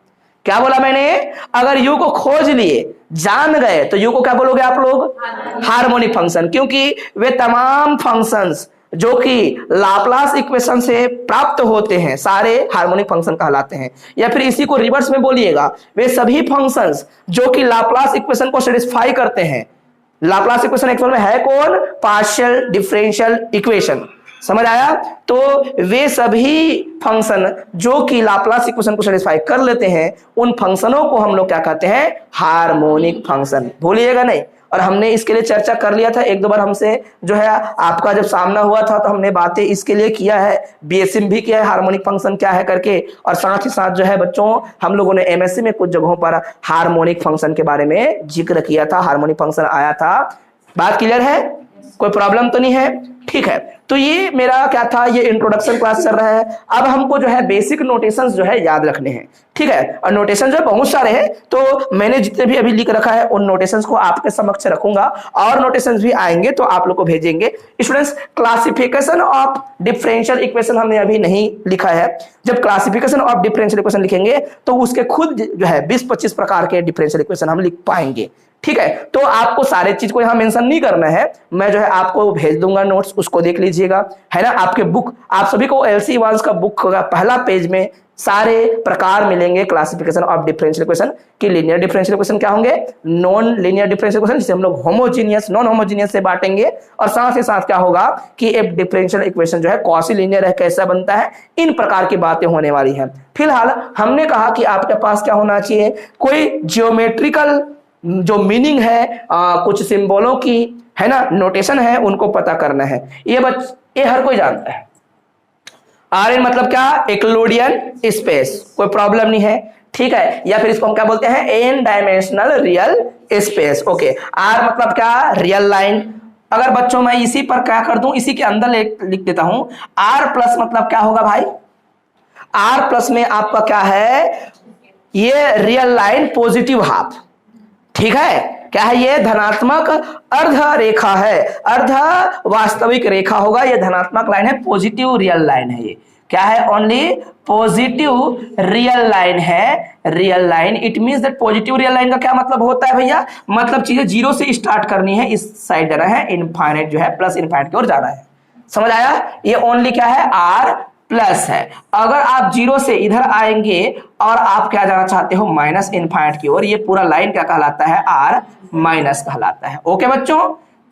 क्या बोला मैंने? अगर यू को खोज लिए, जान गए, तो यू को क्या बोलोगे आप लोग? Harmonic function. क्योंकि वे तमाम फंक्शंस जो कि लाप्लास इक्वेशन से प्राप्त होते हैं सारे हार्मोनिक फंक्शन कहलाते हैं। या फिर इसी को रिवर्स में बोलिएगा, वे सभी फंक्शंस जो कि लाप्लास इक्वेशन को सेटिस्फाई करते हैं। लाप्लास इक्वेशन एक्चुअल में है कौन? Partial differential equation. समझ आया? तो वे सभी फंक्शन जो कि लाप्लास इक्वेशन को सेटिस्फाई कर लेते हैं, उन फंक्शनों को हम लोग क्या कहते हैं? Harmonic function. भूलिएगा नहीं। और हमने इसके लिए चर्चा कर लिया था एक दो बार, हमसे जो है आपका जब सामना हुआ था तो हमने बातें इसके लिए किया है, बीएससी में भी किया है हार्मोनिक फंक्शन क्या है करके। और साथ ही साथ जो है बच्चों, हम लोगों ने एमएससी में कुछ जगहों पर हार्मोनिक फंक्शन के बारे में जिक्र किया था, हार्मोनिक फंक्शन आया था। बात क्लियर है? कोई प्रॉब्लम तो नहीं है? ठीक है। तो ये मेरा क्या था, ये इंट्रोडक्शन क्लास चल रहा है। अब हमको जो है बेसिक नोटेशंस जो है याद रखने हैं। ठीक है। और नोटेशन जो है बहुत सारे हैं, तो मैंने जितने भी अभी लिख रखा है उन नोटेशंस को आपके समक्ष रखूंगा, और नोटेशंस भी आएंगे तो आप लोग को भेजेंगे। Students, classification of differential equation हमने अभी नहीं लिखा है। जब क्लासिफिकेशन ऑफ डिफरेंशियल इक्वेशन लिखेंगे तो उसके खुद जो है 20-25 प्रकार के डिफरेंशियल इक्वेशन हम लिख पाएंगे। ठीक है। तो आपको सारे चीज को यहां मेंशन नहीं करना है, मैं जो है आपको भेज दूंगा नोट्स, उसको देख लीजिएगा, है ना। आपके बुक, आप सभी को एलसी वांस का बुक होगा, पहला पेज में सारे प्रकार मिलेंगे क्लासिफिकेशन ऑफ डिफरेंशियल इक्वेशन की। लीनियर डिफरेंशियल इक्वेशन क्या होंगे? नॉन लीनियर डिफरेंशियल इक्वेशन, जिसे हम लोग होमोजीनियस, नॉन होमोजीनियस से बांटेंगे। और साथ ही साथ क्या होगा कि एक डिफरेंशियल इक्वेशन जो है क्वासी लीनियर है, कैसा बनता है, इन प्रकार की बातें होने वाली हैं। फिलहाल हमने कहा कि आपके पास क्या होना चाहिए, कोई जियोमेट्रिकल जो मीनिंग है, कुछ सिंबलों की, है ना, नोटेशन है, उनको पता करना है। ये हर कोई जानता है। आर मतलब क्या? एक्लोडियन स्पेस, कोई प्रॉब्लम नहीं है। ठीक है। या फिर इसको हम क्या बोलते हैं? N dimensional real space. Okay. R मतलब क्या? Real line. अगर बच्चों मैं इसी पर क्या कर दूं, इसी के अंदर लिख देता हूं, आर प्लस मतलब क्या होगा भाई? आर प्लस में आपका क्या है? ये रियल लाइन पॉजिटिव हाफ। ठीक है। क्या है ये? धनात्मक अर्ध रेखा है, अर्ध वास्तविक रेखा होगा। ये धनात्मक लाइन है, पॉजिटिव रियल लाइन है। ये क्या है? ओनली पॉजिटिव रियल लाइन है। Real line, it means that positive real line का क्या मतलब होता है भैया? मतलब चीजें जीरो से स्टार्ट करनी है, इस साइड जाना है, इनफाइनाइट जो है प्लस इनफाइनाइट की ओर जाना है। समझ आया? ये ओनली क्या है? आर प्लस है। अगर आप जीरो से इधर आएंगे और आप क्या जाना चाहते हो? माइनस इनफाइनाइट की ओर, ये पूरा लाइन क्या कहलाता है? आर माइनस कहलाता है। ओके बच्चों,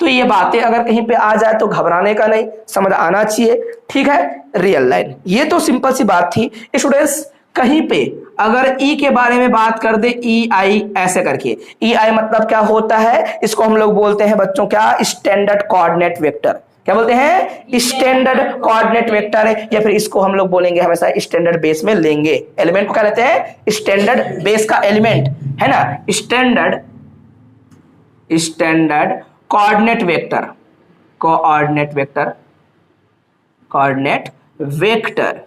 तो ये बातें अगर कहीं पे आ जाए तो घबराने का नहीं, समझ आना चाहिए। ठीक है। रियल लाइन, ये तो सिंपल सी बात थी। स्टूडेंट्स, कहीं पे अगर ई के बारे में बात कर दे, ई आई ऐसे करके, ई आई मतलब क्या होता है? इसको हम लोग बोलते हैं बच्चों क्या? Standard coordinate vector. क्या बोलते हैं? स्टैंडर्ड कोऑर्डिनेट वेक्टर है। या फिर इसको हम लोग बोलेंगे हमेशा स्टैंडर्ड बेस में लेंगे। एलिमेंट को क्या कहते हैं? स्टैंडर्ड बेस का एलिमेंट, है ना। Standard coordinate vector, coordinate vector, coordinate vector,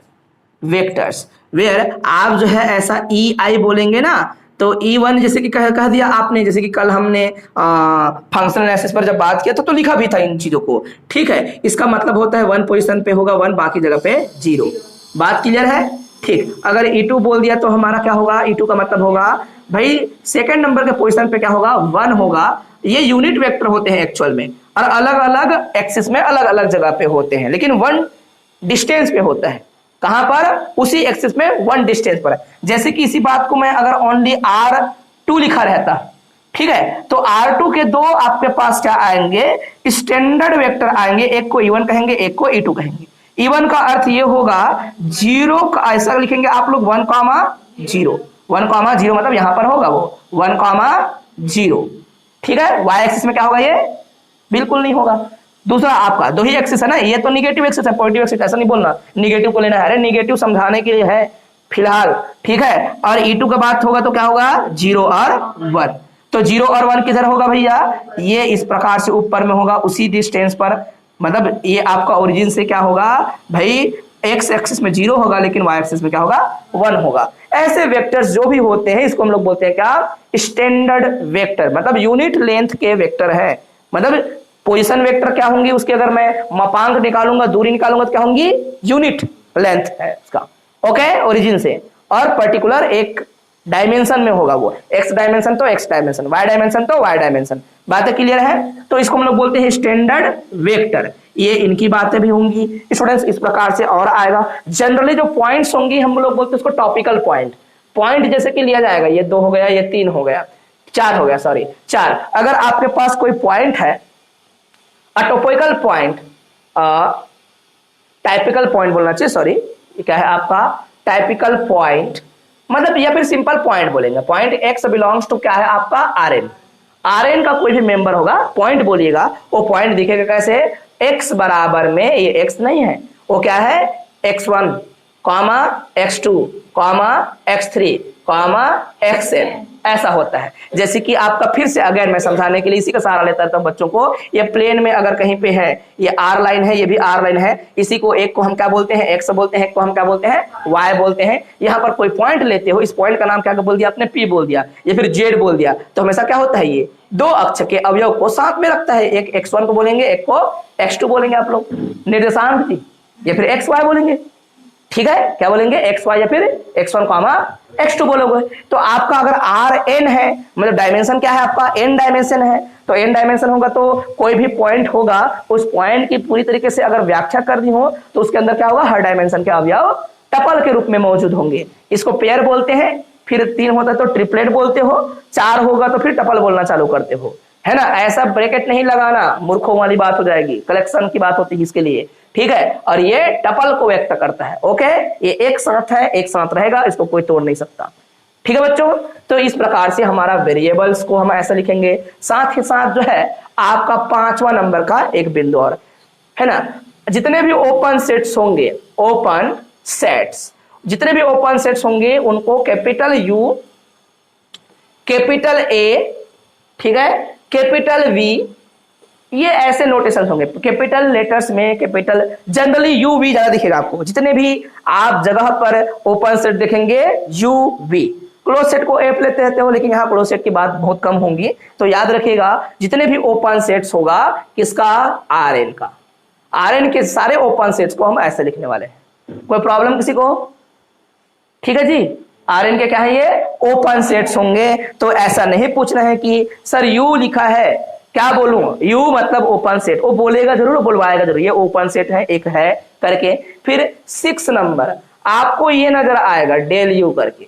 vectors where आप जो है ऐसा ई आई बोलेंगे ना, तो E1 जैसे कि कह दिया आपने, जैसे कि कल हमने फंक्शनल एनालिसिस पर जब बात किया तो लिखा भी था इन चीजों को। ठीक है। इसका मतलब होता है 1 पोजीशन पे होगा 1, बाकी जगह पे 0। बात क्लियर है? ठीक। अगर E2 बोल दिया तो हमारा क्या होगा? E2 का मतलब होगा भाई सेकंड नंबर के पोजीशन पे क्या होगा? 1 होगा। ये यूनिट वेक्टर होते हैं एक्चुअल में, और अलग अलग एक्सिस में अलग अलग जगह पे होते हैं, लेकिन 1 डिस्टेंस पे होता है। कहां पर? उसी एक्सिस में 1 डिस्टेंस पर है। जैसे कि इसी बात को मैं अगर ओनली R2 लिखा रहता, ठीक है, तो R2 के दो आपके पास क्या आएंगे? स्टैंडर्ड वेक्टर आएंगे। एक को E1 कहेंगे, एक को E2 कहेंगे। E1 का अर्थ ये होगा 0 का, ऐसा लिखेंगे आप लोग 1,0, 1,0 मतलब यहां पर होगा वो 1,0। ठीक है। Y एक्सिस में क्या होगा? ये बिल्कुल नहीं होगा। दूसरा आपका दो ही एक्सिस है ना, ये तो निगेटिव एक्सिस है, पॉजिटिव एक्सिस ऐसा नहीं बोलना, निगेटिव को लेना है। अरे निगेटिव समझाने के लिए है फिलहाल। ठीक है। और E2 का बात होगा तो क्या होगा? 0 और 1। तो 0 और 1 किधर होगा भैया? ये इस प्रकार से ऊपर में होगा, उसी डिस्टेंस पर। मतलब ये आपका ओरिजिन से क्या होगा भाई? एक्स एक्सिस में 0 होगा, लेकिन वाई एक्सिस में क्या होगा? 1 होगा। ऐसे वेक्टर्स जो भी होते हैं इसको हम लोग बोलते हैं क्या? Standard vector. मतलब यूनिट लेंथ के वेक्टर है। मतलब पोजीशन वेक्टर क्या होंगी उसके, अगर मैं मापांक निकालूंगा, दूरी निकालूंगा तो क्या होंगी, यूनिट लेंथ है उसका, ओके, ओरिजिन से, और पर्टिकुलर एक डायमेंशन में होगा वो, एक्स डायमेंशन तो एक्स डायमेंशन, वाई डायमेंशन तो वाई डायमेंशन। बातें क्लियर है? तो इसको हम लोग बोलते हैं स्टैंडर्ड वेक्टर। ये इनकी बातें भी होंगी स्टूडेंट्स, इस प्रकार से और आएगा। जनरली जो पॉइंट्स होंगी हम लोग बोलते हैं उसको टॉपिकल पॉइंट। पॉइंट जैसे कि लिया जाएगा, ये 2 हो गया, ये 3 हो गया, 4 हो गया, सॉरी 4। अगर आपके पास कोई पॉइंट है, टॉपिकल पॉइंट, टाइपिकल पॉइंट बोलना चाहिए, सॉरी, ये क्या है आपका टाइपिकल पॉइंट, मतलब या फिर सिंपल पॉइंट बोलेंगे। पॉइंट एक्स बिलोंग्स टू क्या है आपका आरएन। आरएन का कोई भी मेंबर होगा, पॉइंट बोलिएगा, वो पॉइंट दिखेगा कैसे, एक्स बराबर में, ये एक्स नहीं है, वो क्या है x1, x2, x3, xn, ऐसा होता है। जैसे कि आपका फिर से अगर मैं समझाने के लिए इसी का सहारा लेता था बच्चों को, ये प्लेन में अगर कहीं पे है, ये आर लाइन है, ये भी आर लाइन है, इसी को एक को हम क्या बोलते हैं, एक्स बोलते हैं, एक को हम क्या बोलते हैं, वाई बोलते हैं। यहाँ पर कोई पॉइंट लेते हो, इस पॉइंट का नाम क्या बोल दिया आपने, पी बोल दिया या फिर जेड बोल दिया, तो हमेशा क्या होता है, ये 2 अक्ष के अवयव को साथ में रखता है। एक x1 को बोलेंगे, एक को x2 बोलेंगे आप लोग, निर्देशांक थी, या फिर xy बोलेंगे, ठीक है, क्या बोलेंगे, xy या फिर x1, x2 बोलोगे। तो आपका अगर Rn है, मतलब डायमेंशन क्या है आपका, n डायमेंशन है, तो n डायमेंशन होगा तो कोई भी पॉइंट होगा, उस पॉइंट की पूरी तरीके से अगर व्याख्या करनी हो तो उसके अंदर क्या होगा, हर डायमेंशन के अवयव टपल के रूप में मौजूद होंगे। इसको पेयर बोलते हैं, फिर 3 होता है तो ट्रिपलेट बोलते हो, 4 होगा तो फिर टपल बोलना चालू करते हो, है ना। ऐसा ब्रैकेट नहीं लगाना, मूर्खों वाली बात हो जाएगी, कलेक्शन की बात होती है इसके लिए, ठीक है। और ये टपल को व्यक्त करता है, ओके, ये एक साथ है, एक साथ रहेगा, इसको कोई तोड़ नहीं सकता, ठीक है बच्चों। तो इस प्रकार से हमारा वेरिएबल्स को हम ऐसा लिखेंगे। साथ ही साथ जो है आपका 5वां नंबर का एक बिंदु और है ना, जितने भी ओपन सेट्स होंगे, ओपन सेट्स, जितने भी ओपन सेट्स होंगे उनको कैपिटल यू, कैपिटल ए, ठीक है, कैपिटल वी, ये ऐसे नोटेशन होंगे। कैपिटल लेटर्स में कैपिटल, जनरली यू वी ज्यादा दिखेगा आपको, जितने भी आप जगह पर ओपन सेट देखेंगे यू वी। क्लोज सेट को एफ लेते रहते हो, लेकिन यहाँ क्लोज सेट की बात बहुत कम होंगी, तो याद रखिएगा जितने भी ओपन सेट्स होगा किसका, आर एन का, आर एन के सारे ओपन सेट्स को हम ऐसे लिखने वाले हैं। कोई प्रॉब्लम किसी को, ठीक है जी। आर एन के क्या है, ये ओपन सेट्स होंगे, तो ऐसा नहीं पूछना है कि सर यू लिखा है, क्या बोलूं, यू मतलब ओपन सेट, वो बोलेगा जरूर, बुलवाएगा जरूर, ये ओपन सेट है, एक है करके। फिर 6 नंबर आपको ये नजर आएगा डेल यू करके।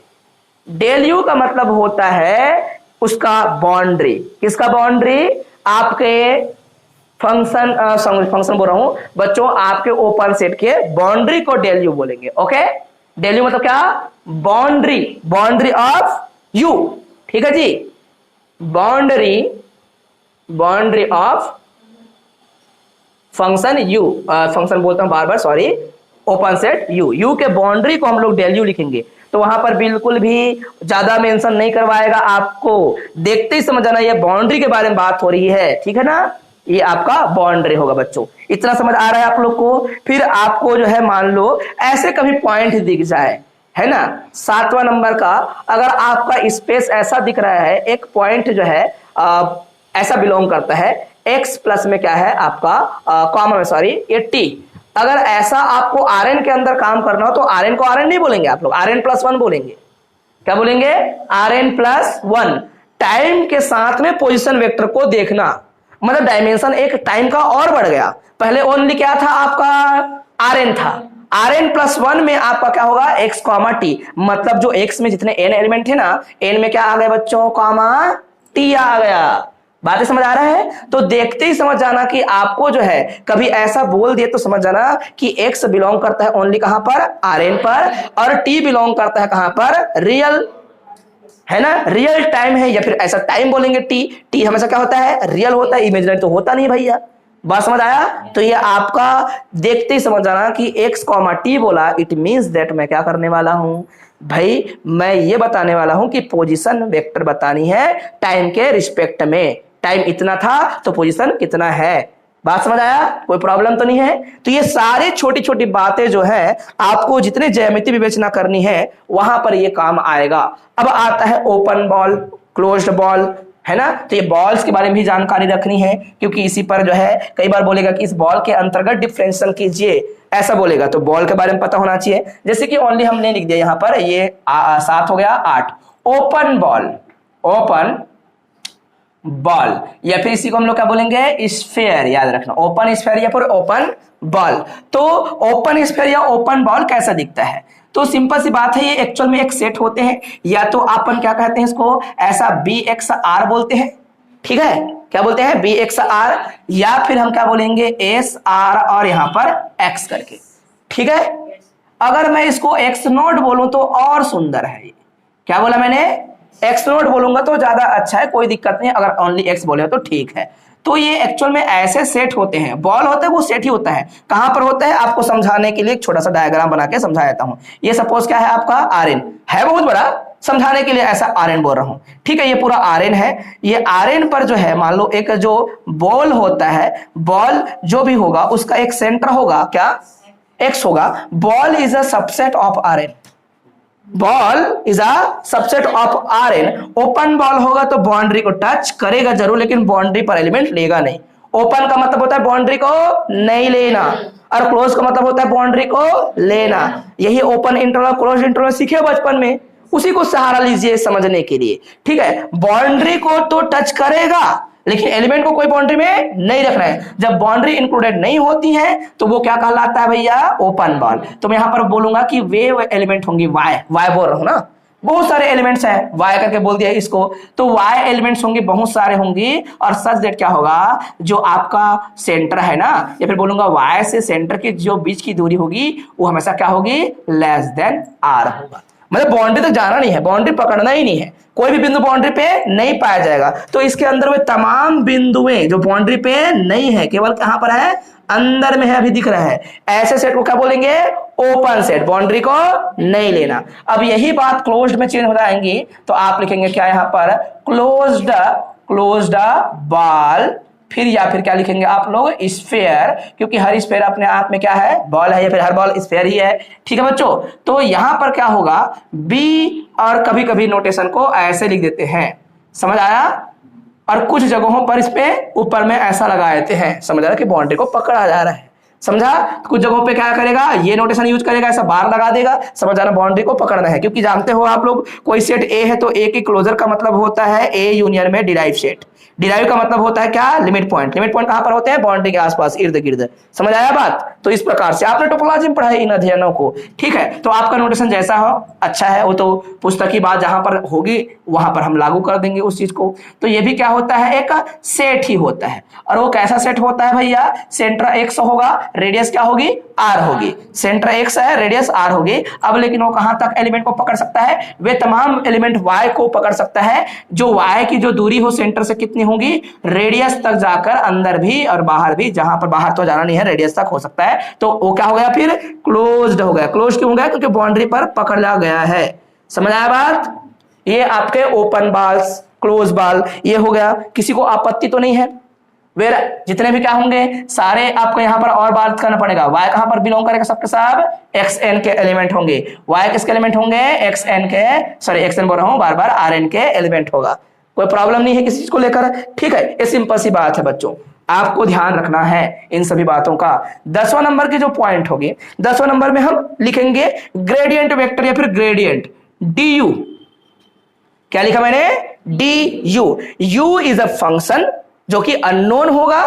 डेल यू का मतलब होता है उसका बाउंड्री, किसका बाउंड्री, आपके फंक्शन बोल रहा हूं बच्चों, आपके ओपन सेट के बाउंड्री को डेल यू बोलेंगे, ओके। डेल यू मतलब क्या, बाउंड्री, बाउंड्री ऑफ यू, ठीक है जी, boundary, boundary of function U, function बोलता हूं बार बार, sorry, open set U, U के बाउंड्री को हम लोग डेल यू लिखेंगे। तो वहां पर बिल्कुल भी ज्यादा मेंशन नहीं करवाएगा, आपको देखते ही समझ आना ये बाउंड्री के बारे में बात हो रही है, ठीक है ना, ये आपका बाउंड्री होगा बच्चों। इतना समझ आ रहा है आप लोग को। फिर आपको जो है मान लो ऐसे कभी पॉइंट दिख जाए, है ना, 7वां नंबर का अगर आपका स्पेस ऐसा दिख रहा है, एक पॉइंट जो है ऐसा बिलोंग करता है, x प्लस में क्या है आपका कॉमा में, सॉरी, ये t, अगर ऐसा आपको Rn के अंदर काम करना हो तो Rn को Rn नहीं बोलेंगे आप लोग, Rn+1 बोलेंगे। क्या बोलेंगे, Rn+1। टाइम के साथ में पोजीशन वेक्टर को देखना, मतलब डायमेंशन एक टाइम का और बढ़ गया। पहले ओनली क्या था आपका, Rn था, Rn+1 में आपका क्या होगा, x, t, मतलब जो x में जितने n एलिमेंट है ना, n में क्या आ गया बच्चों, t आ गया। बातें समझ आ रहा है। तो देखते ही समझ जाना कि आपको जो है कभी ऐसा बोल दिए तो समझ जाना कि x बिलोंग करता है ओनली कहां पर, Rn पर, और t बिलोंग करता है कहां पर, रियल, है ना, रियल टाइम है, या फिर ऐसा टाइम बोलेंगे t हमेशा क्या होता है, रियल होता है, इमेजिनरी तो होता नहीं भैया। बात समझ आया। तो ये आपका देखते ही समझ जाना कि x, t बोला, इट मींस दैट मैं क्या करने वाला हूं भाई, मैं ये बताने वाला हूं कि पोजीशन वेक्टर बतानी है टाइम के रिस्पेक्ट में। टाइम इतना था तो पोजीशन कितना है। बात समझ आया, कोई प्रॉब्लम तो नहीं है। तो ये सारे छोटी छोटी बातें जो है आपको जितने ज्यामिति विवेचना करनी है वहां पर ये काम आएगा। अब आता है ओपन बॉल, क्लोज्ड बॉल, है ना। तो ये बॉल्स के बारे में भी जानकारी रखनी है, क्योंकि इसी पर जो है कई बार बोलेगा कि इस बॉल के अंतर्गत डिफरेंशियल कीजिए, ऐसा बोलेगा, तो बॉल के बारे में पता होना चाहिए। जैसे कि ओनली हमने लिख दिया यहां पर, ये 7 हो गया 8, ओपन बॉल, ओपन बॉल, या फिर इसी को हम लोग क्या बोलेंगे, स्फीयर, याद रखना, ओपन स्फीयर या फिर ओपन बॉल। तो ओपन स्फीयर या ओपन बॉल कैसा दिखता है, तो सिंपल सी बात है, ये एक्चुअल में एक सेट होते हैं, या तो अपन क्या कहते हैं इसको, ऐसा BXR बोलते हैं, ठीक है, क्या बोलते हैं, BXR, या फिर हम क्या बोलेंगे, SR और यहां पर X करके, ठीक है। अगर मैं इसको X नोट बोलूं तो और सुंदर है, ये क्या बोला मैंने, X नोट बोलूंगा तो ज्यादा अच्छा है, कोई दिक्कत नहीं, अगर ओनली X बोले तो ठीक है। तो ये एक्चुअल में ऐसे सेट होते हैं, बॉल होता है वो सेट ही होता है, कहां पर होता है, आपको समझाने के लिए एक छोटा सा डायग्राम बना के समझा देता हूं। ये सपोज क्या है आपका, RN है, बहुत बड़ा, समझाने के लिए ऐसा RN बोल रहा हूं, ठीक है। ये पूरा RN है, ये RN पर जो है मान लो एक जो बॉल होता है, बॉल जो भी होगा उसका एक सेंटर होगा, क्या, X होगा। Ball is a subset of RN, ball is a subset of RN। Open ball होगा तो बाउंड्री को टच करेगा जरूर, लेकिन बाउंड्री पर एलिमेंट लेगा नहीं। ओपन का मतलब होता है बाउंड्री को नहीं लेना, और क्लोज का मतलब होता है बाउंड्री को लेना। यही ओपन इंटरवल क्लोज इंटरवल सीखे बचपन में, उसी को सहारा लीजिए समझने के लिए, ठीक है। बाउंड्री को तो टच करेगा, लेकिन एलिमेंट को कोई बाउंड्री में नहीं रखना है। जब बाउंड्री इंक्लूडेड नहीं होती है तो वो क्या कहलाता है भैया, ओपन बॉल। तो मैं यहां पर बोलूंगा कि वे एलिमेंट होंगी, वाई बोल रहा हूं ना, बहुत सारे एलिमेंट्स हैं, वाई करके बोल दिया इसको, तो वाई एलिमेंट्स होंगे, बहुत सारे होंगे, और सच दैट क्या होगा, जो आपका सेंटर है ना, या फिर बोलूंगा वाई से सेंटर के जो बीच की दूरी होगी वो हमेशा क्या होगी, लेस देन R होगा। मतलब बाउंड्री तक जाना नहीं है, बाउंड्री पकड़ना ही नहीं है, कोई भी बिंदु बाउंड्री पे नहीं पाया जाएगा। तो इसके अंदर वे तमाम बिंदुएं जो बाउंड्री पे नहीं है, केवल कहां पर है, अंदर में है, अभी दिख रहा है, ऐसे सेट को क्या बोलेंगे, ओपन सेट, बाउंड्री को नहीं लेना। अब यही बात क्लोज्ड में चेंज हो जाएंगी, तो आप लिखेंगे क्या यहां पर, क्लोज्ड बॉल, फिर या फिर क्या लिखेंगे आप लोग, स्फीयर, क्योंकि हर स्फीयर अपने आप में क्या है, बॉल है, या फिर हर बॉल स्फीयर ही है, ठीक है बच्चों। तो यहां पर क्या होगा, बी, और कभी कभी नोटेशन को ऐसे लिख देते हैं, समझ आया, और कुछ जगहों पर इस पे ऊपर में ऐसा लगा देते हैं, समझ आ रहा है कि बाउंड्री को पकड़ा जा रहा है, समझा। कुछ जगहों पे क्या करेगा, ये नोटेशन यूज करेगा, ऐसा बार लगा देगा, समझ आना, बाउंड्री को पकड़ना है। क्योंकि जानते हो आप लोग, कोई सेट ए है तो ए की क्लोजर का मतलब होता है ए यूनियन में डिराइव सेट, डिराइव का मतलब होता है क्या, लिमिट पॉइंट, लिमिट पॉइंट कहां पर होते हैं, बाउंड्री के आसपास इर्द गिर्द, समझ आया बात। तो इस प्रकार से आपने टोपोलॉजी में पढ़ा है इन अध्ययनों को, ठीक है। तो आपका नोटेशन जैसा हो अच्छा है, वो तो पुस्तक की बात जहां पर होगी वहां पर हम लागू कर देंगे उस चीज को। तो ये भी क्या होता है, एक सेट ही होता है, और वो कैसा सेट होता है भैया, सेंटर X होगा, रेडियस क्या होगी, R होगी, सेंटर X है, रेडियस R होगी। अब लेकिन वो कहां तक एलिमेंट को पकड़ सकता है, वे तमाम एलिमेंट Y को पकड़ सकता है, जो Y की जो दूरी हो सेंटर से कितनी होगी, रेडियस तक जाकर अंदर भी और बाहर भी, जहां पर बाहर तो जाना नहीं है, रेडियस तक हो सकता है। तो वो क्या हो गया, फिर क्लोज्ड हो गया। क्लोज क्यों हो गया, क्योंकि बाउंड्री पर पकड़ लिया गया है, समझ आया बात। ये आपके ओपन बॉल्स, क्लोज बॉल, ये हो गया, किसी को आपत्ति तो नहीं है। वेर जितने भी क्या होंगे सारे आपको यहां पर और बात करना पड़ेगा, y कहां पर बिलोंग करेगा, सबके सब xn के एलिमेंट होंगे। y किसके एलिमेंट होंगे, xn के, सॉरी xn बोल रहा हूं बार बार, rn के एलिमेंट होगा। कोई प्रॉब्लम नहीं है किसी चीज को लेकर, ठीक है। ये सिंपल सी बात है बच्चों, आपको ध्यान रखना है इन सभी बातों का। 10वां नंबर की जो पॉइंट होगी, 10वां नंबर में हम लिखेंगे ग्रेडियंट वेक्टर या फिर ग्रेडियंट, du। क्या लिखा मैंने, du। u is a function जो कि अननोन होगा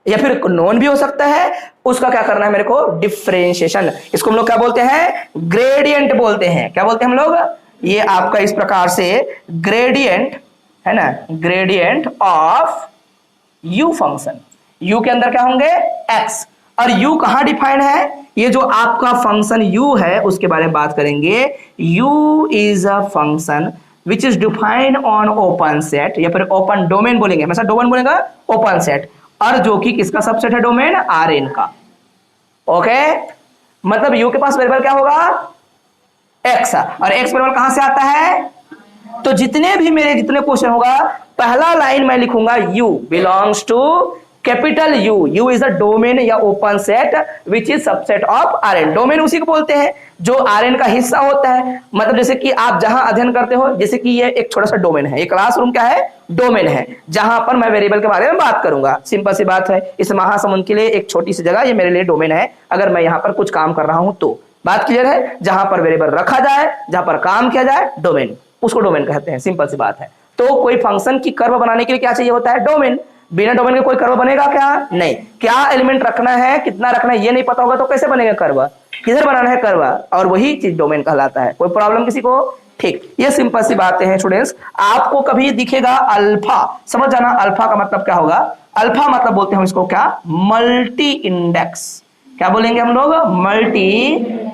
या फिर नोन भी हो सकता है, उसका क्या करना है मेरे को, डिफरेंशिएशन। इसको हम लोग क्या बोलते हैं, ग्रेडियंट बोलते हैं। क्या बोलते हैं हम लोग, ये आपका इस प्रकार से ग्रेडियंट है ना, gradient of u function. u के अंदर क्या होंगे, x, और u कहां डिफाइंड है, ये जो आपका फंक्शन u है उसके बारे में बात करेंगे। u is a function which is defined on open set, या फिर ओपन डोमेन बोलेंगे, हमेशा डोमेन बोलेगा, ओपन सेट, और जो कि किसका सबसेट है, डोमेन Rn का, ओके। मतलब u के पास वेरिएबल क्या होगा, x, और x वेरिएबल कहां से आता है, तो जितने भी मेरे जितने क्वेश्चन होगा, पहला लाइन मैं लिखूंगा u belongs to capital U is a domain या open set which is subset of Rn। Domain उसी को बोलते हैं जो Rn का हिस्सा होता है। मतलब जैसे कि आप जहां अध्ययन करते हो, जैसे कि ये एक छोटा सा डोमेन है, ये क्लासरूम क्या है, डोमेन है, जहां पर मैं वेरिएबल के बारे में बात करूंगा। सिंपल सी बात है, इस महासमुंद के लिए एक छोटी सी जगह ये मेरे लिए डोमेन है। अगर मैं यहाँ पर कुछ काम कर रहा हूं तो बात क्लियर है। जहां पर वेरिएबल रखा जाए, जहां पर काम किया जाए, डोमेन, उसको डोमेन कहते हैं। सिंपल सी बात है। तो कोई फंक्शन की कर्व बनाने के लिए क्या चाहिए होता है, डोमेन। बिना डोमेन के कोई कर्व बनेगा क्या, नहीं। क्या एलिमेंट रखना है, कितना रखना है, ये नहीं पता होगा तो कैसे बनेगा कर्व, किधर बनाना है कर्व, और वही चीज डोमेन कहलाता है। कोई प्रॉब्लम किसी को, ठीक। ये सिंपल सी बातें हैं स्टूडेंट्स। आपको कभी दिखेगा अल्फा, समझ जाना अल्फा का मतलब क्या होगा। अल्फा मतलब बोलते हैं इसको क्या, मल्टी इंडेक्स। क्या बोलेंगे हम लोग, मल्टी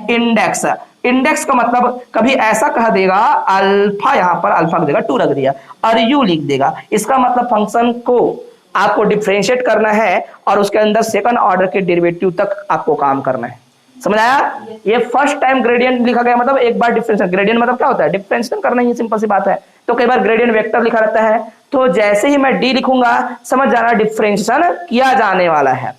इंडेक्स। इंडेक्स का मतलब कभी ऐसा कह देगा अल्फा, यहां पर अल्फा की जगह 2 रख दिया और यू लिख देगा। इसका मतलब फंक्शन को आपको डिफरेंशिएट करना है और उसके अंदर सेकंड ऑर्डर के डेरिवेटिव तक आपको काम करना है। समझ आया। ये फर्स्ट टाइम ग्रेडियंट लिखा गया, मतलब एक बार डिफरेंशिएशन। ग्रेडियंट मतलब क्या होता है, डिफरेंशिएशन करना ही, सिंपल सी बात है। तो कई बार ग्रेडियंट वेक्टर लिखा रहता है, तो जैसे ही मैं डी लिखूंगा समझ जाना डिफरेंशिएशन किया जाने वाला है।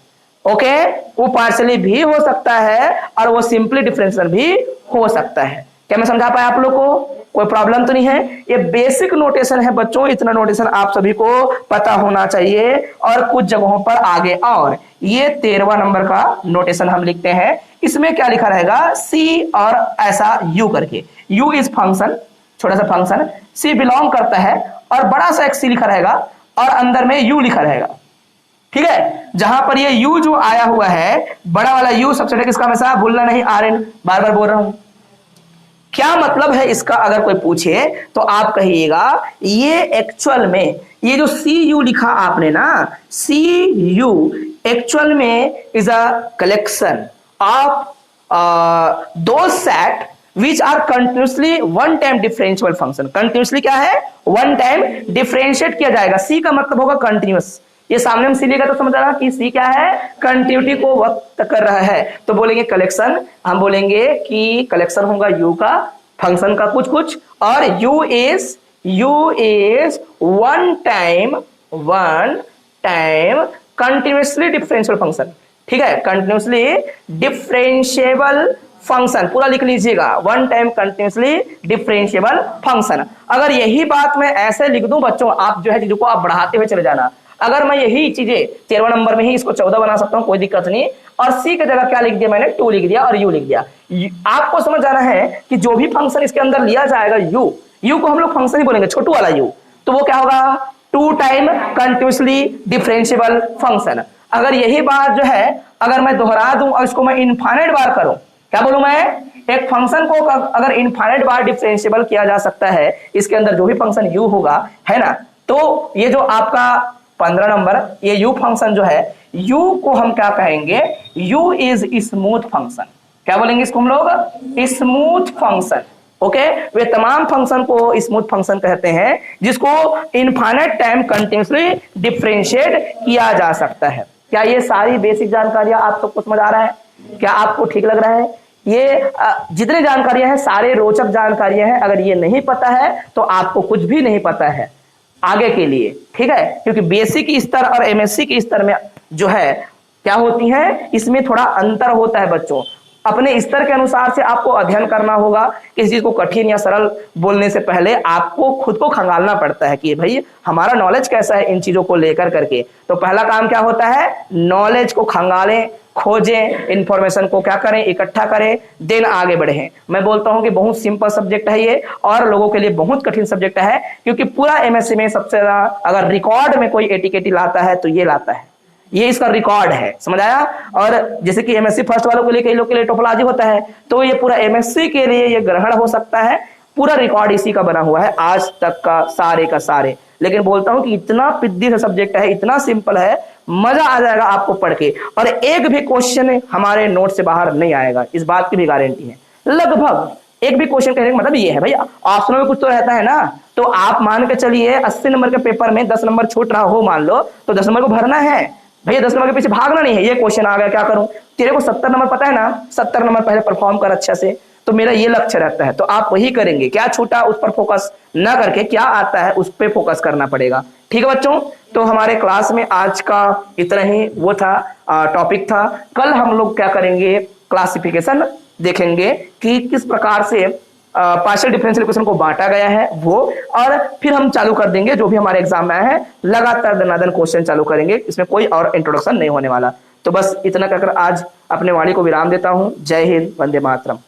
ओके, वो पार्शियली भी हो सकता है और वो सिंपली डिफरेंशिएशन भी हो सकता है। क्या मैं समझा पाया आप लोग को, कोई प्रॉब्लम तो नहीं है। ये बेसिक नोटेशन है बच्चों, इतना नोटेशन आप सभी को पता होना चाहिए। और कुछ जगहों पर आगे, और ये 13वां नंबर का नोटेशन हम लिखते हैं। इसमें क्या लिखा रहेगा, सी और ऐसा यू करके। यू इज फंक्शन, छोटा सा फंक्शन, सी बिलोंग करता है और बड़ा सा एक सी लिखा रहेगा और अंदर में यू लिखा रहेगा। ठीक है, जहां पर ये यू जो आया हुआ है, बड़ा वाला यू सबसे किसका, हमेशा भूलना नहीं, Rn, बार बार बोल रहा हूं। क्या मतलब है इसका, अगर कोई पूछे तो आप कहिएगा ये एक्चुअल में, ये जो सी यू लिखा आपने ना, सी यू एक्चुअल में इज अ कलेक्शन ऑफ दो set which are continuously one time differentiable function. Continuously क्या है, वन टाइम डिफरेंशिएट किया जाएगा। सी का मतलब होगा कंटिन्यूस। ये सामने में सी लेगा तो समझ आना कि सी क्या है, कंटिन्यूटी को व्यक्त कर रहा है। तो बोलेंगे कलेक्शन, हम बोलेंगे कि कलेक्शन होगा यू का, फंक्शन का कुछ कुछ, और you is one time continuously differentiable function. ठीक है, कंटिन्यूसली डिफरेंशिएबल फंक्शन पूरा लिख लीजिएगा, one time continuously differentiable function. अगर यही बात मैं ऐसे लिख दूं बच्चों, आप जो है चीजों को आप बढ़ाते हुए चले जाना। अगर मैं यही चीजें 13वां नंबर में ही इसको 14 बना सकता हूं, कोई दिक्कत नहीं। और सी की जगह क्या लिख दिया मैंने, 2 लिख दिया और यू लिख दिया। आपको समझ जाना है कि जो भी फंक्शन इसके अंदर लिया जाएगा, यू को हम लोग फंक्शन ही बोलेंगे, छोटू वाला यू, तो वो क्या होगा, 2 टाइम कंटिन्यूसली डिफरेंशिएबल फंक्शन। अगर यही बात जो है अगर मैं दोहरा दूं और इसको मैं इनफाइनाइट बार करूं, क्या बोलूं मैं, एक फंक्शन को अगर इनफाइनाइट बार डिफरेंशिएबल किया जा सकता है, इसके अंदर जो भी फंक्शन यू होगा, है ना, तो ये जो आपका 15 नंबर ये यू फंक्शन जो है, यू को हम क्या कहेंगे, यू इज स्मूथ फंक्शन। क्या बोलेंगे इसको हम लोग, स्मूथ फंक्शन। ओके, वे तमाम फंक्शन को स्मूथ फंक्शन कहते हैं जिसको इनफाइनाइट टाइम कंटिन्यूसली डिफरेंशिएट किया जा सकता है। क्या ये सारी बेसिक जानकारियां आप सबको समझ आ रहा है, क्या आपको ठीक लग रहा है। ये जितनी जानकारियां हैं सारे रोचक जानकारियां हैं। अगर ये नहीं पता है तो आपको कुछ भी नहीं पता है आगे के लिए, ठीक है, क्योंकि बेसिक स्तर और एमएससी के स्तर में जो है क्या होती है, इसमें थोड़ा अंतर होता है बच्चों। अपने स्तर के अनुसार से आपको अध्ययन करना होगा। किसी चीज को कठिन या सरल बोलने से पहले आपको खुद को खंगालना पड़ता है कि भाई हमारा नॉलेज कैसा है इन चीजों को लेकर करके। तो पहला काम क्या होता है, नॉलेज को खंगालें, खोजें, इंफॉर्मेशन को क्या करें, इकट्ठा करें, देन आगे बढ़ें। मैं बोलता हूं कि बहुत सिंपल सब्जेक्ट है ये और लोगों के लिए बहुत कठिन सब्जेक्ट है, क्योंकि पूरा एमएससी में सबसे ज्यादा अगर रिकॉर्ड में कोई एटीकेटी लाता है तो ये लाता है, ये इसका रिकॉर्ड है, समझ आया। और जैसे कि एमएससी फर्स्ट वालों के लिए, कई लोग के लिए टोपोलॉजी होता है, तो ये पूरा एमएससी के लिए ये ग्रहण हो सकता है। पूरा रिकॉर्ड इसी का बना हुआ है आज तक का सारे। लेकिन बोलता हूं कि इतना पिद्दी सा सब्जेक्ट है, इतना सिंपल है, मजा आ जाएगा आपको पढ़ के, और एक भी क्वेश्चन हमारे नोट से बाहर नहीं आएगा, इस बात की भी गारंटी है। लगभग एक भी क्वेश्चन कहने का मतलब ये है भैया ऑप्शनल में कुछ तो रहता है ना, तो आप मान के चलिए 80 नंबर के पेपर में 10 नंबर छूट रहा हो मान लो, तो 10 नंबर को भरना है भैया, 10 नंबर के पीछे भागना नहीं है। ये क्वेश्चन आ गया क्या करूं, तेरे को 70 नंबर पता है ना, 70 नंबर पहले परफॉर्म कर अच्छा से, तो मेरा ये लक्ष्य रहता है। तो आप वही करेंगे, क्या छूटा उस पर फोकस ना करके क्या आता है उस पर फोकस करना पड़ेगा। ठीक है बच्चों, तो हमारे क्लास में आज का इतना ही वो था, टॉपिक था। कल हम लोग क्या करेंगे, क्लासिफिकेशन देखेंगे कि किस प्रकार से पार्शियल डिफरेंशियल इक्वेशन को बांटा गया है वो, और फिर हम चालू कर देंगे जो भी हमारे एग्जाम में आया है, लगातार दनादन क्वेश्चन चालू करेंगे, इसमें कोई और इंट्रोडक्शन नहीं होने वाला। तो बस इतना कहकर आज अपने वाणी को विराम देता हूं। जय हिंद, वंदे मातरम।